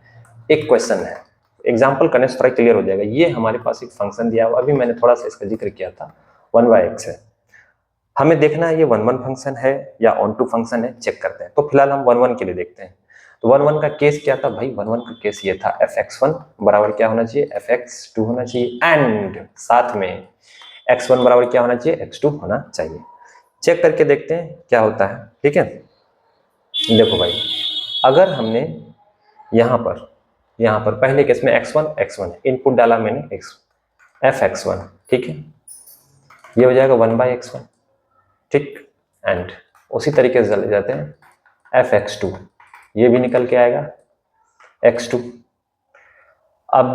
एक क्वेश्चन है, एग्जांपल करने से थोड़ा क्लियर हो जाएगा। ये हमारे पास एक फंक्शन दिया हुआ, अभी मैंने थोड़ा सा इसका जिक्र किया था, 1/x है। हमें देखना है ये 1 फंक्शन है या ऑन टू फंक्शन है, चेक करते हैं। तो फिलहाल हम 1 के लिए देखते हैं। तो 1 का केस क्या था भाई, 1 का केस ये था fx1 बराबर क्या होना चाहिए, fx2 होना चाहिए, एंड साथ में x1 बराबर क्या होना चाहिए, x2 होना चाहिए। चेक करके देखते हैं क्या होता है। ठीक है, देखो भाई, अगर हमने यहाँ पर पहले केस में x1 इनपुट डाला मैंने fx1। ठीक है, ये हो जाएगा 1/x1। ठीक, एंड उसी तरीके से चले जाते हैं fx2, ये भी निकल के आएगा x2। अब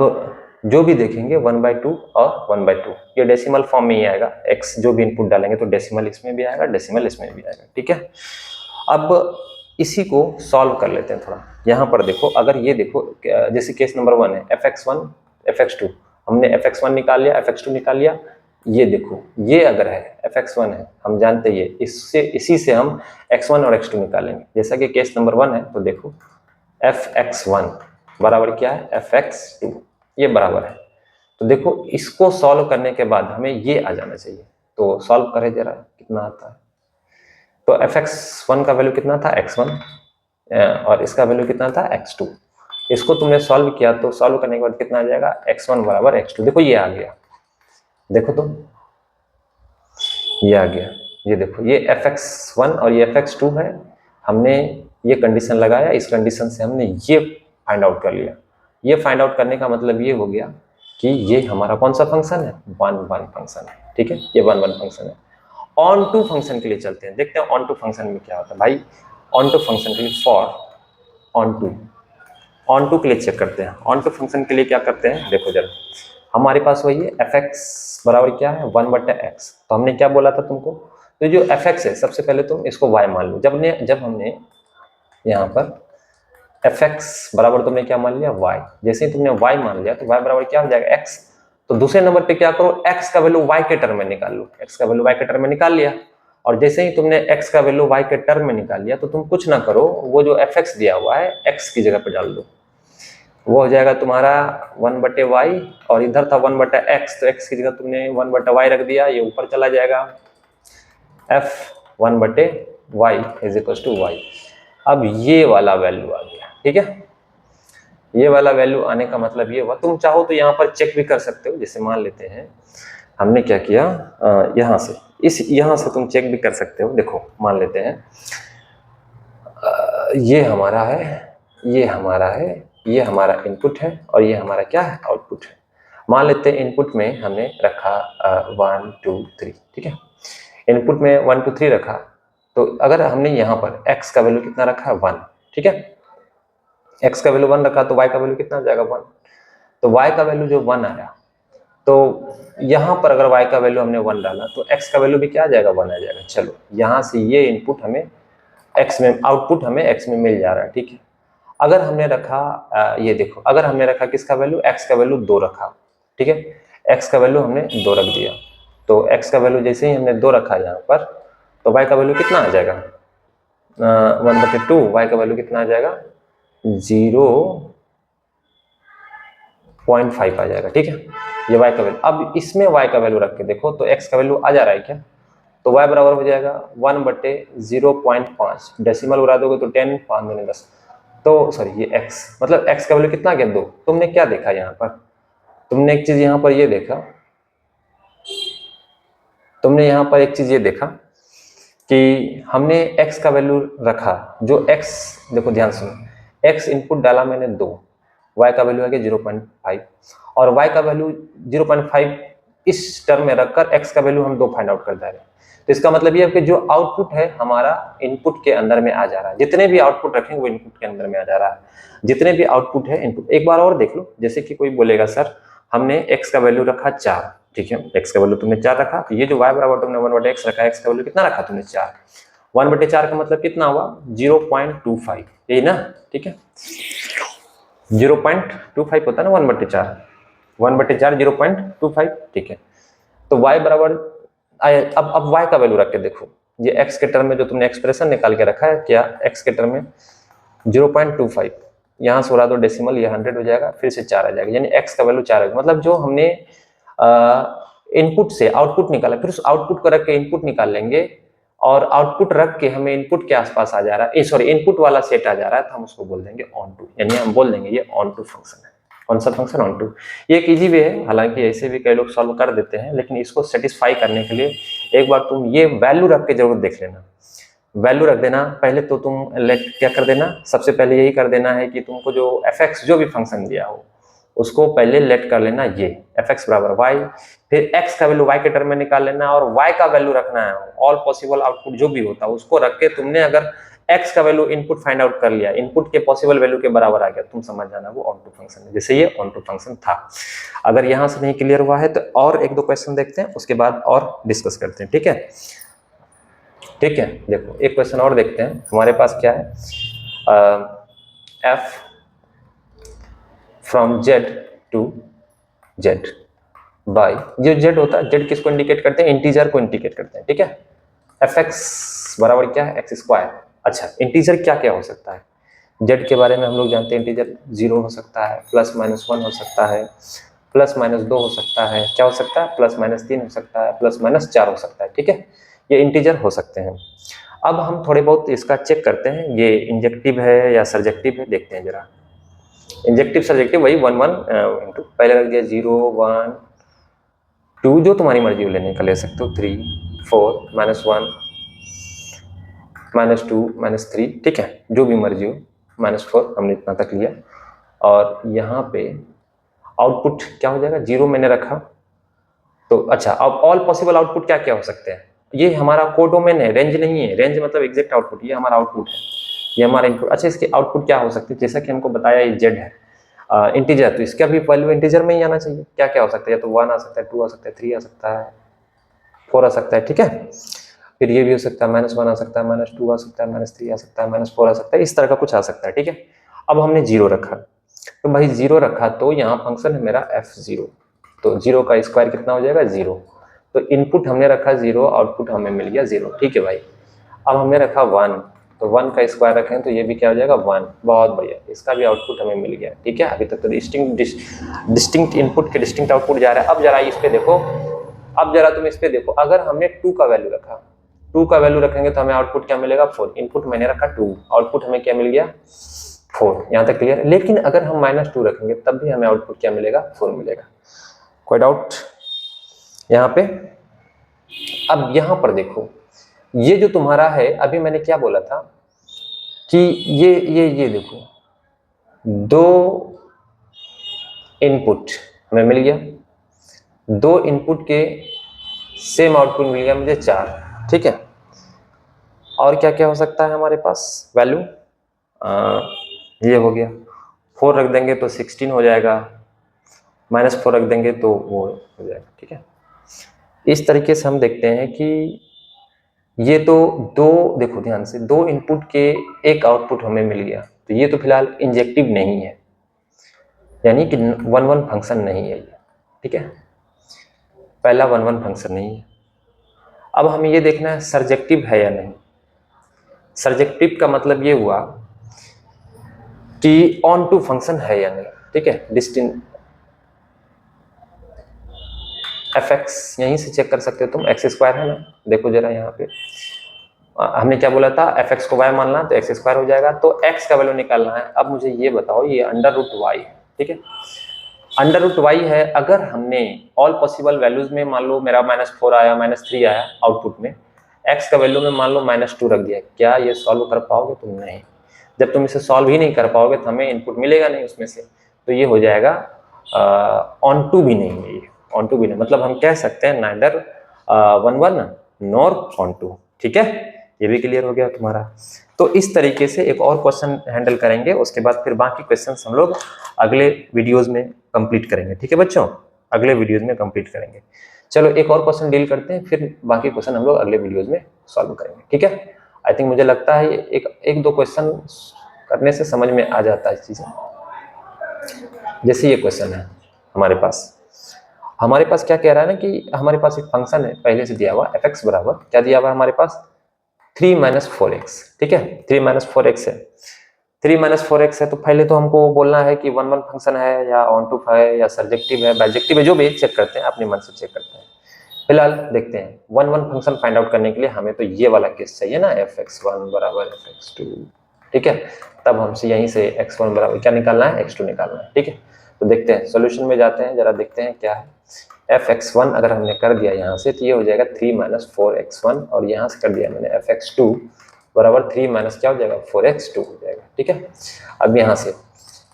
जो भी देखेंगे 1/2 और 1/2, ये डेसिमल फॉर्म में ही आएगा। x जो भी इनपुट डालेंगे तो डेसिमल इसमें भी आएगा, डेसिमल इसमें भी आएगा। ठीक है, अब इसी को सॉल्व कर लेते हैं थोड़ा। यहाँ पर देखो, अगर ये देखो जैसे केस नंबर 1 है fx1 fx2, हमने fx1 निकाल लिया, fx2 निकाल लिया, ये देखो, ये अगर है fx1 है, हम जानते हैं ये, इससे इसी से हम x1 और x2 निकालेंगे। जैसा कि केस नंबर 1 है, तो देखो fx1 बराबर क्या है, fx2, ये बराबर है। तो देखो इसको सॉल्व करने के बाद हमें ये आ जाना चाहिए, तो सॉल्व करें जरा, कितना आता है। तो fx1 का वैल्यू कितना था, x1, और इसका वैल्यू कितना था, x2। इसको तुमने सॉल्व किया तो सॉल्व करने के बाद कितना आ जाएगा, x1 बराबर x2। देखो ये आ गया, देखो तो ये आ गया, ये देखो ये fx1 और ये fx2 है। हमने ये कंडीशन लगाया, इस कंडीशन से हमने ये फाइंड आउट कर लिया। ये फाइंड आउट करने का मतलब ये हो गया कि ये हमारा कौन सा फंक्शन है, 1 1 फंक्शन है। ठीक है, ये 1 1 फंक्शन है। ऑन टू फंक्शन के लिए चलते हैं, देखते हैं ऑन टू फंक्शन में क्या होता है। भाई ऑन टू फंक्शन के लिए फॉर ऑन टू के लिए चेक करते हैं। ऑन टू फंक्शन के लिए क्या करते हैं, देखो जरा, हमारे पास वही है fx बराबर क्या है, 1/x। तो हमने क्या बोला था तुमको, तो जो fx है सबसे पहले तुम इसको y मान लो। जब हमने यहाँ पर fx बराबर तुमने क्या मान लिया, y। जैसे ही तुमने y मान लिया तो y बराबर क्या हो जाएगा, x। तो दूसरे नंबर पे क्या करो, x का वैल्यू y के टर्म में निकाल लो। x का वैल्यू y के टर्म में निकाल लिया, और जैसे ही तुमने x का वैल्यू y के टर्म में निकाल लिया तो तुम कुछ ना करो, वो जो fx दिया हुआ है x की जगह पे डाल दो। वो हो जाएगा तुम्हारा 1/y, और इधर था 1/x, तो x की जगह तुमने 1/y रख दिया, ये ऊपर चला जाएगा, f 1/y is equal to y। अब ये वाला वैल्यू आ गया, ठीक है। ये वाला वैल्यू आने का मतलब ये हुआ, तुम चाहो तो यहाँ पर चेक भी कर सकते हो। जैसे मान लेते हैं हमने क्या किया, यहाँ से तुम चेक भी कर सकते हो। देखो मान लेते हैं ये हमारा है, ये हमारा है, ये हमारा इनपुट है, और ये हमारा क्या है, आउटपुट है। मान लेते हैं इनपुट में हमने रखा 1 2 3, ठीक है। इनपुट में 1 2 3 रखा, तो अगर हमने यहाँ पर x का वैल्यू कितना रखा है, 1, ठीक है। x का वैल्यू 1 रखा तो y का वैल्यू कितना आ जाएगा, 1। तो y का वैल्यू जो 1 आया, तो यहाँ पर अगर y का वैल्यू हमने 1 डाला तो x का वैल्यू भी क्या आ जाएगा, 1 आ जाएगा। चलो यहाँ से ये इनपुट हमें x में, आउटपुट हमें x में मिल जा रहा है, ठीक है। अगर हमने रखा ये देखो, अगर हमने रखा किसका वैल्यू, x का वैल्यू 2 रखा, ठीक है। x का वैल्यू हमने 2 रख दिया, तो x का वैल्यू जैसे ही हमने 2 रखा यहाँ पर, तो y का वैल्यू कितना आ जाएगा, 1/2। y का वैल्यू कितना आ जाएगा, 0.5 आ जाएगा, ठीक है। ये y का वैल्यू, अब इसमें y का वैल्यू रख के देखो तो x का वैल्यू आ जा रहा है क्या, तो y बराबर हो जाएगा 1/0.5। डेसिमल उड़ा दोगे तो 10, 5 में 10, तो सॉरी ये x, मतलब x का वैल्यू कितना गया, 2। तुमने क्या देखा यहाँ पर, तुमने एक चीज यहाँ पर ये देखा, तुमने यहाँ पर एक चीज ये देखा कि हमने x का वैल्यू रखा, जो x, देखो ध्यान सुनो, x इनपुट डाला मैंने 2, y का वैल्यू आ गया 0.5, और y का वैल्यू 0.5 इस टर्म में रखकर x का वैल्यू हम 2 फाइंड आउट कर दे रहे हैं। तो इसका मतलब ये है कि जो आउटपुट है हमारा इनपुट के अंदर में आ जा रहा है, जितने भी आउटपुट रखेंगे वो इनपुट के अंदर में आ जा रहा है, जितने भी आउटपुट है इनपुट। एक बार और देख लो, जैसे कि कोई बोलेगा सर हमने x का वैल्यू रखा 4, ठीक है, x का वैल्यू तुमने 4 रखा, तो ये जो y बराबर तुमने 1/x रखा, x का वैल्यू कितना रखा तुमने 4, 1/4 का मतलब कितना हुआ, 0.25, यही ना, ठीक है। 0.25 होता है ना 1/4, 1/4 0.25, ठीक है। तो y बराबर, अब y का वैल्यू रख के देखो, ये x के टर्म में जो तुमने एक्सप्रेशन निकाल के रखा है, क्या x के टर्म में 0.25, यहाँ से उड़ा दो डेसिमल, ये 100 हो जाएगा, फिर से 4 आ जाएगा, यानी x का वैल्यू 4 है। मतलब जो हमने इनपुट से आउटपुट निकाला, फिर उस आउटपुट को रख के इनपुट निकाल लेंगे, और आउटपुट रख के हमें इनपुट के आसपास आ जा रहा है, सॉरी इनपुट वाला सेट आ जा रहा है, तो हम उसको बोल देंगे ऑन टू, यानी हम बोल देंगे ये ऑन टू फंक्शन है। कौन सा फंक्शन, ऑन टू। ये एक इजी वे है, हालांकि ऐसे भी कई लोग सॉल्व कर देते हैं, लेकिन इसको सेटिस्फाई करने के लिए एक बार तुम ये वैल्यू रख के जरूर देख लेना। वैल्यू रख देना पहले, तो तुम लेट क्या कर देना, सबसे पहले यही कर देना है कि तुमको जो fx जो भी फंक्शन दिया हो उसको पहले लेट कर लेना, ये fx बराबर y, फिर x का वैल्यू y के टर्म में निकाल लेना, और y का वैल्यू रखना है ऑल पॉसिबल आउटपुट जो भी होता है उसको रख के, तुमने अगर x का वैल्यू इनपुट फाइंड आउट कर लिया, इनपुट के पॉसिबल वैल्यू के बराबर आ गया, तुम समझ जाना वो ऑन टू फंक्शन है। जैसे ये ऑन टू फंक्शन था। अगर यहाँ से नहीं क्लियर हुआ है तो और 1 2 क्वेश्चन देखते हैं, उसके बाद और डिस्कस करते हैं, ठीक है। ठीक है, देखो एक क्वेश्चन और देखते हैं। हमारे पास क्या है, f from z to z, by जो जेड होता है, जेड किसको इंडिकेट करते हैं, इंटीजर को इंडिकेट करते हैं, ठीक है। एफ एक्स बराबर क्या है, एक्स स्क्वायर। अच्छा इंटीजर क्या क्या हो सकता है, जेड के बारे में हम लोग जानते हैं, इंटीजर 0 हो सकता है, +-1 हो सकता है, +-2 हो सकता है, क्या हो सकता है, +-3 हो सकता है, +-4 हो सकता है, ठीक है। ये इंटीजर हो सकते हैं। अब हम थोड़े बहुत इसका चेक करते हैं, ये इंजेक्टिव है या सर्जेक्टिव है, देखते हैं जरा। इंजेक्टिव सर्जेक्टिव वही 1 1 इंटू पहले रख दिया 0 1 2, जो तुम्हारी मर्जी हो लेने का ले सकते हो, 3 4 -1 -2 -3, ठीक है, जो भी मर्जी हो, -4 हमने इतना तक लिया। और यहाँ पे आउटपुट क्या हो जाएगा, 0 मैंने रखा तो अच्छा अब ऑल पॉसिबल आउटपुट क्या क्या हो सकते हैं, ये हमारा कोडोमेन है, रेंज नहीं है, रेंज मतलब एग्जैक्ट आउटपुट, ये हमारा आउटपुट है, ये हमारा इनपुट। अच्छा इसके आउटपुट क्या हो सकते हैं, जैसा कि हमको बताया ये जेड है इंटीजर, तो इसका भी वैल्यू इंटीजर में ही आना चाहिए। क्या क्या हो सकता है, या तो 1 आ सकता है, 2 आ सकता है, 3 आ सकता है, 4 आ सकता है, ठीक है। फिर ये भी हो सकता है, -1 आ सकता है, -2 आ सकता है, -3 आ सकता है, -4 आ सकता है, इस तरह का कुछ आ सकता है, ठीक है। अब हमने 0 रखा, तो भाई 0 रखा तो यहाँ फंक्शन है मेरा f0, तो 0 का स्क्वायर कितना हो जाएगा, 0। तो इनपुट हमने रखा 0, आउटपुट हमें मिल गया 0, ठीक है भाई। अब हमने रखा 1, तो 1 का स्क्वायर रखें तो ये भी क्या हो जाएगा 1, बहुत बढ़िया, इसका भी आउटपुट हमें मिल गया, ठीक है। अभी तक तो डिस्टिंक्ट इनपुट के डिस्टिंक्ट आउटपुट जा रहा है। अब जरा इस पे देखो, अब जरा तुम इस पे देखो, अगर हमने 2 का वैल्यू रखा, 2 का वैल्यू रखेंगे तो हमें आउटपुट क्या मिलेगा, 4। इनपुट मैंने रखा 2, आउटपुट हमें क्या मिल गया, 4। यहाँ तक क्लियर है। लेकिन अगर हम -2 रखेंगे तब भी हमें आउटपुट क्या मिलेगा, 4 मिलेगा। कोई डाउट यहाँ पे? अब यहाँ पर देखो, ये जो तुम्हारा है, अभी मैंने क्या बोला था कि ये देखो, 2 इनपुट हमें मिल गया, 2 इनपुट के सेम आउटपुट मिल गया मुझे 4, ठीक है। और क्या क्या हो सकता है हमारे पास वैल्यू, ये हो गया, 4 रख देंगे तो 16 हो जाएगा, -4 रख देंगे तो वो हो जाएगा, ठीक है। इस तरीके से हम देखते हैं कि ये तो 2, देखो ध्यान से, 2 इनपुट के एक आउटपुट हमें मिल गया, तो ये तो फिलहाल इंजेक्टिव नहीं है, यानी कि 1 1 फंक्शन नहीं है ये, ठीक है। पहला 1 1 फंक्शन नहीं है। अब हमें ये देखना है सर्जेक्टिव है या नहीं। सर्जेक्टिव का मतलब ये हुआ कि ऑन टू फंक्शन है या नहीं, ठीक है। डिस्टिंक्ट एफ एक्स यहीं से चेक कर सकते हो तुम, एक्स स्क्वायर है ना, देखो जरा यहाँ पे हमने क्या बोला था, एफ एक्स को वाई मानना तो एक्स स्क्वायर हो जाएगा, तो एक्स का वैल्यू निकालना है। अब मुझे ये बताओ, ये √y है, ठीक है, √y है। अगर हमने ऑल पॉसिबल वैल्यूज में मान लो मेरा -4 आया, -3 आया आउटपुट में, एक्स का वैल्यू में मान लो -2 रख दिया, क्या ये सॉल्व कर पाओगे तुम? नहीं। जब तुम इसे सॉल्व ही नहीं कर पाओगे तो हमें इनपुट मिलेगा नहीं उसमें से, तो ये हो जाएगा ऑन टू भी नहीं है, ये ऑन टू भी नहीं, मतलब हम कह सकते हैं नाइदर 1 1 नॉर ऑन टू, ठीक है। ये भी क्लियर हो गया तुम्हारा। तो इस तरीके से एक और क्वेश्चन हैंडल करेंगे, उसके बाद फिर बाकी क्वेश्चंस हम लोग अगले वीडियोस में कंप्लीट करेंगे, ठीक है बच्चों, अगले वीडियोस में कंप्लीट करेंगे। चलो एक और क्वेश्चन डील करते हैं, फिर बाकी क्वेश्चन हम लोग अगले वीडियोस में सॉल्व करेंगे, ठीक है। आई थिंक मुझे लगता है एक दो क्वेश्चन करने से समझ में आ जाता है चीजें। जैसे ये क्वेश्चन है हमारे पास क्या कह रहा है ना, कि हमारे पास एक फंक्शन है पहले से दिया हुआ, एफ एक्स बराबर क्या दिया हुआ है हमारे पास, 3 - 4x, ठीक है, 3 - 4x है, 3 - 4x है। तो पहले तो हमको बोलना है कि 1 1 फंक्शन है या ऑन टू है या सर्जेक्टिव है, बाइजेक्टिव है, जो भी चेक करते हैं अपने मन से चेक करते हैं। फिलहाल देखते हैं 1 1 फंक्शन फाइंड आउट करने के लिए हमें तो ये वाला केस चाहिए ना, fx1 बराबर fx2, ठीक है। तब हमसे यहीं से x1 बराबर क्या निकालना है, x2 निकालना है, ठीक है। तो देखते हैं सोल्यूशन में जाते हैं, जरा देखते हैं क्या है। fx1 अगर हमने कर दिया यहाँ से तो ये हो जाएगा 3 - 4x1, और यहाँ से कर दिया मैंने fx2 बराबर 3 - क्या हो जाएगा, 4x2 हो जाएगा, ठीक है। अब यहाँ से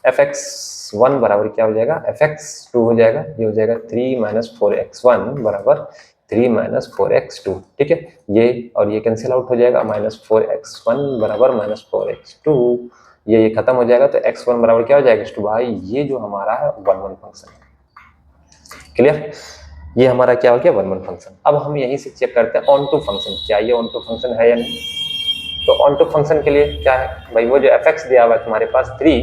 fx1 बराबर क्या हो जाएगा, fx2 हो जाएगा, ये हो जाएगा 3 - 4x1 बराबर 3 - 4x2, ठीक है। ये और ये कैंसिल आउट हो जाएगा, -4x1 बराबर -4x2, ये खत्म हो जाएगा, तो x1 बराबर क्या हो जाएगा, x2। भाई ये जो हमारा है 1 1 फंक्शन है, क्लियर, ये हमारा क्या हो गया 1 1 फंक्शन। अब हम यहीं से चेक करते हैं ऑन टू फंक्शन, क्या ये ऑन टू फंक्शन है या नहीं। तो ऑन टू फंक्शन के लिए क्या है भाई, वो जो एफ एक्स दिया हुआ है तुम्हारे पास 3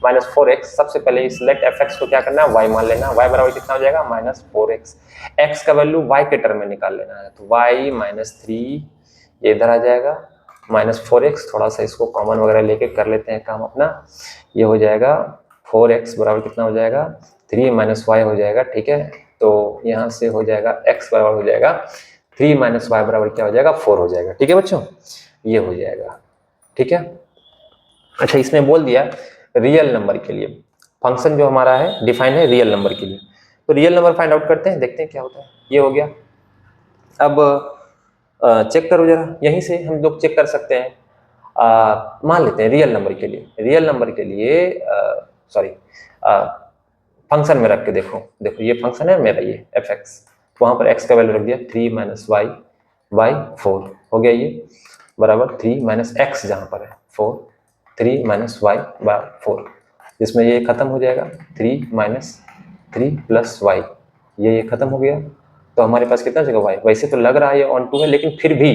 -4x, सबसे पहले इस लेट fx को क्या करना है, y मान लेना। y बराबर कितना हो जाएगा, -4x। x का वैल्यू y के टर्म में निकाल लेना है, तो y -3 ये इधर आ जाएगा, -4x, थोड़ा सा इसको कॉमन वगैरह लेके कर लेते हैं काम अपना। ये हो जाएगा 4x बराबर कितना हो जाएगा, 3 - y हो जाएगा, ठीक है। तो यहाँ से हो जाएगा x बराबर हो जाएगा 3 - y बराबर क्या हो जाएगा, 4 हो जाएगा, ठीक है बच्चों, ये हो जाएगा, ठीक है। अच्छा, इसने बोल दिया रियल नंबर के लिए, फंक्शन जो हमारा है डिफाइन है रियल नंबर के लिए, तो रियल नंबर फाइंड आउट करते हैं, देखते हैं क्या होता है। ये हो गया। अब चेक करो जरा, यहीं से हम लोग चेक कर सकते हैं। मान लेते हैं रियल नंबर के लिए, रियल नंबर के लिए सॉरी फंक्शन में रख के देखो, देखो ये फंक्शन है मेरा, ये fx, वहां पर x का वैल्यू रख दिया 3 - y बाई 4 हो गया, ये बराबर 3 - x जहां पर है 4, 3 - y बाय 4, जिसमें ये खत्म हो जाएगा 3 - 3 + y, ये खत्म हो गया। तो हमारे पास कितना जगह y, वैसे तो लग रहा है ये ऑन टू है, लेकिन फिर भी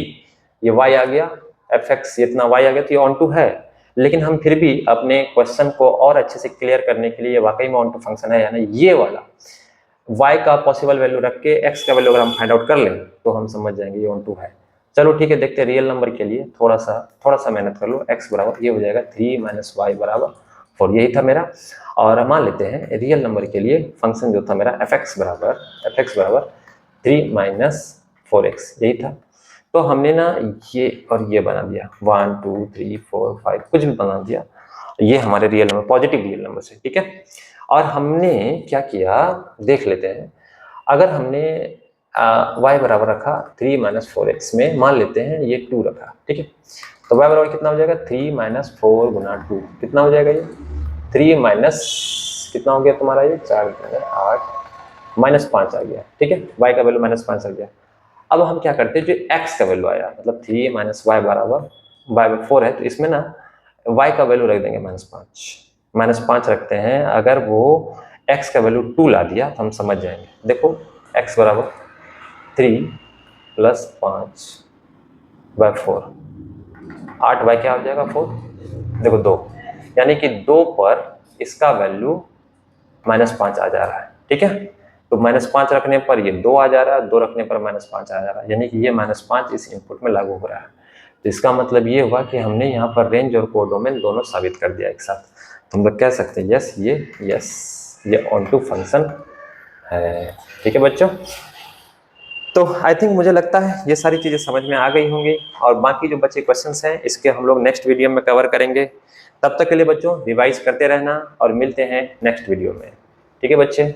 ये y आ गया, fx इतना y आ गया, तो ये ऑन टू है। लेकिन हम फिर भी अपने क्वेश्चन को और अच्छे से क्लियर करने के लिए वाकई में ऑन टू फंक्शन है या नहीं, ये वाला y का पॉसिबल वैल्यू रख के x का वैल्यू अगर हम फाइंड आउट कर लें तो हम समझ जाएंगे ये ऑन टू है। चलो ठीक है, देखते हैं रियल नंबर के लिए, थोड़ा सा मेहनत कर लो। x बराबर ये हो जाएगा 3 - y बराबर 4, यही था मेरा। और मान लेते हैं रियल नंबर के लिए फंक्शन जो था मेरा fx बराबर 3 - 4x, यही था। तो हमने ना ये और ये बना दिया, 1 2 3 4 5 कुछ भी बना दिया, ये हमारे real number, positive real number से, ठीक है। और हमने क्या किया देख लेते हैं, अगर हमने y बराबर रखा 3 - 4x में, मान लेते हैं ये 2 रखा, ठीक है, तो y बराबर कितना हो जाएगा, 3 - 4 गुना 2, कितना हो जाएगा ये 3 माइनस कितना हो गया तुम्हारा, ये 4 8 -5 आ गया, ठीक है, y का वैल्यू -5 आ गया। अब हम क्या करते हैं, जो x का वैल्यू आया, मतलब 3 - y बराबर y/4 है, तो इसमें ना y का वैल्यू रख देंगे -5 रखते हैं। अगर वो x का वैल्यू 2 ला दिया तो हम समझ जाएंगे। देखो x बराबर 3 + 5/4, 8y क्या हो जाएगा 4, देखो 2, यानी कि 2 पर इसका वैल्यू -5 आ जा रहा है, ठीक है। तो -5 रखने पर ये 2 आ जा रहा है, 2 रखने पर -5 आ जा रहा है, यानी कि ये -5 इस इनपुट में लागू हो रहा है। तो इसका मतलब ये हुआ कि हमने यहाँ पर रेंज और कोडोमेन दोनों साबित कर दिया एक साथ। तो हम लोग कह सकते हैं यस ये ऑन टू फंक्शन है, ठीक है बच्चों। तो आई थिंक मुझे लगता है ये सारी चीज़ें समझ में आ गई होंगी, और बाकी जो बच्चे क्वेश्चंस हैं इसके हम लोग नेक्स्ट वीडियो में कवर करेंगे। तब तक के लिए बच्चों रिवाइज करते रहना, और मिलते हैं नेक्स्ट वीडियो में, ठीक है बच्चे।